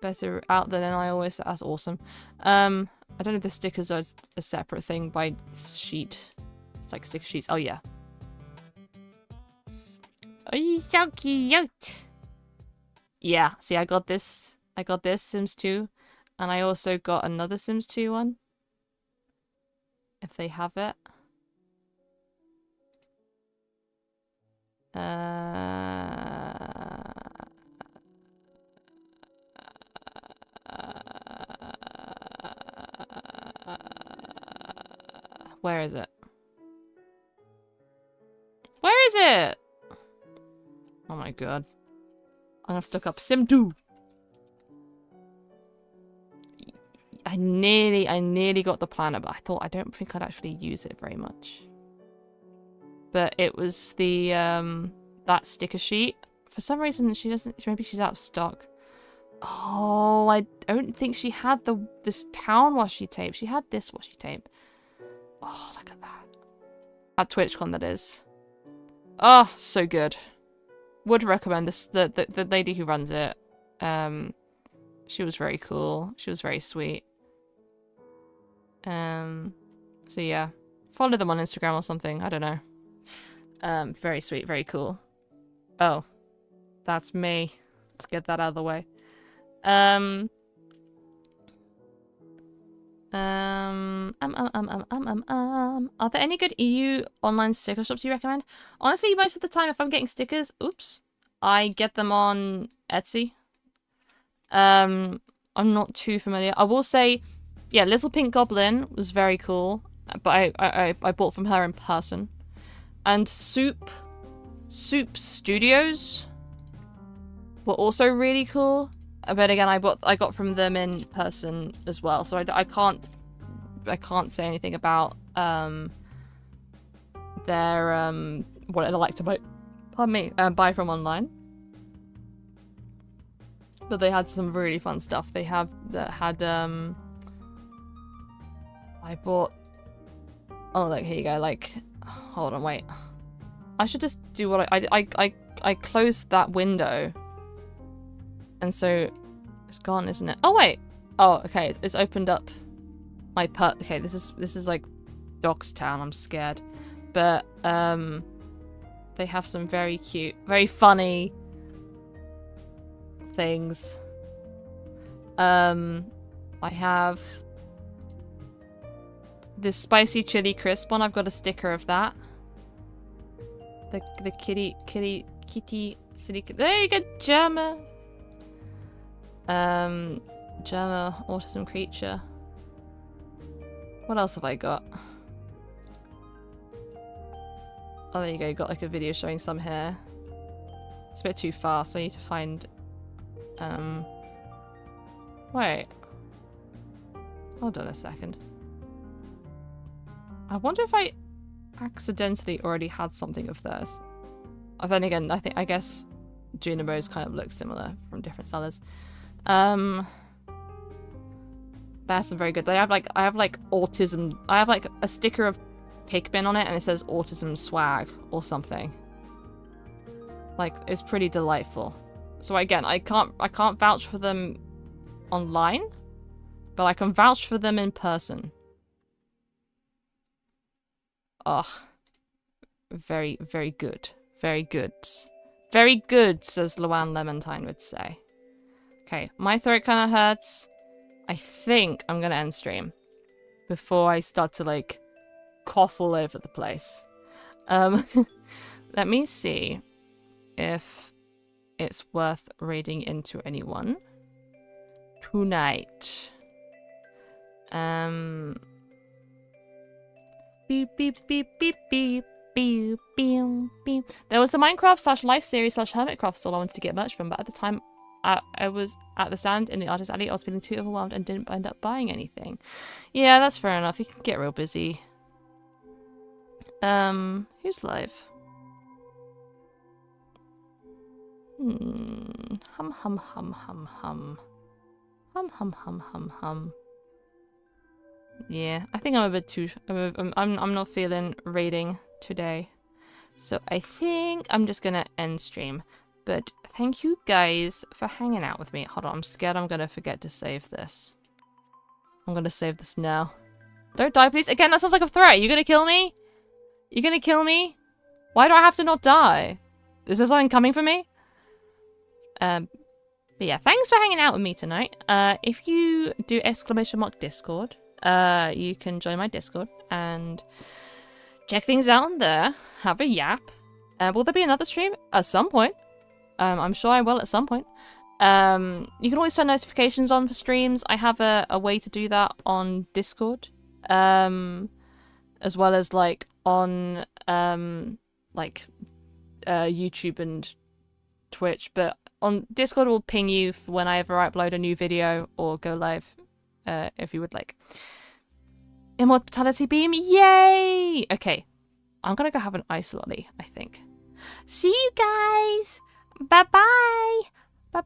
Better out there than I always. That's awesome. I don't know if the stickers are a separate thing by sheet. It's like sticker sheets. Oh yeah. Oh, you're so cute. Yeah, see, I got this Sims 2, and I also got another Sims 2 one. If they have it. Where is it? Where is it? Oh my god. I'm gonna have to look up Sim 2. I nearly got the planner, but I don't think I'd actually use it very much. But it was the that sticker sheet. For some reason she doesn't. Maybe she's out of stock. Oh, I don't think she had this town washi tape. She had this washi tape. Oh, look at that. At TwitchCon, that is. Oh, so good. Would recommend this. The lady who runs it. She was very cool. She was very sweet. So yeah, follow them on Instagram or something. I don't know. Very sweet, very cool. Oh, that's me. Let's get that out of the way. Are there any good EU online sticker shops you recommend? Honestly, most of the time, if I'm getting stickers, I get them on Etsy. I'm not too familiar. I will say, yeah, Little Pink Goblin was very cool, but I bought from her in person. And Soup Studios were also really cool. But again, I got from them in person as well, so I can't say anything about their what they like to buy. Pardon me, buy from online. But they had some really fun stuff. They had I bought. Oh look, here you go. Like, hold on, wait. I should just do what I closed that window. And so it's gone, isn't it? Oh wait. Oh, okay. It's opened up my put. Okay, this is like Dogstown. I'm scared. But they have some very cute, very funny things. I have this spicy chili crisp one. I've got a sticker of that. The kitty silly. There you go, Gemma. Gemma, autism creature. What else have I got? Oh, there you go. You got like a video showing some here. It's a bit too fast, so I need to find. Wait. Hold on a second. I wonder if I accidentally already had something of theirs. Oh, then again, I guess Junimos kind of look similar from different sellers. That's very good. I have like autism. I have like a sticker of Pikmin on it, and it says autism swag or something. Like, it's pretty delightful. So again, I can't vouch for them online, but I can vouch for them in person. Oh, very, very good. Very good. Very good, says Luann Lemontine would say. Okay, my throat kind of hurts. I think I'm going to end stream. before I start to like cough all over the place. Let me see if it's worth raiding into anyone tonight. Beep beep beep beep beep beep beep beep. There was a Minecraft / life series / Hermitcraft stall I wanted to get merch from, but at the time I was at the stand in the artist alley. I was feeling too overwhelmed and didn't end up buying anything. Yeah, that's fair enough. You can get real busy. Who's live? Hum hum hum hum hum. Hum hum hum hum hum. Yeah, I think I'm a bit too. I'm not feeling raiding today, so I think I'm just gonna end stream. But thank you guys for hanging out with me. Hold on, I'm scared I'm gonna forget to save this. I'm gonna save this now. Don't die, please. Again, that sounds like a threat. You gonna kill me? You gonna kill me? Why do I have to not die? Is there something coming for me? But yeah, thanks for hanging out with me tonight. If you do !Discord, you can join my Discord and check things out on there. Have a yap. Will there be another stream? At some point. I'm sure I will at some point. You can always turn notifications on for streams. I have a way to do that on Discord. As well as like on YouTube and Twitch. But on Discord will ping you for whenever I upload a new video or go live, if you would like. Immortality beam, yay! Okay, I'm gonna go have an ice lolly, I think. See you guys! Bye-bye!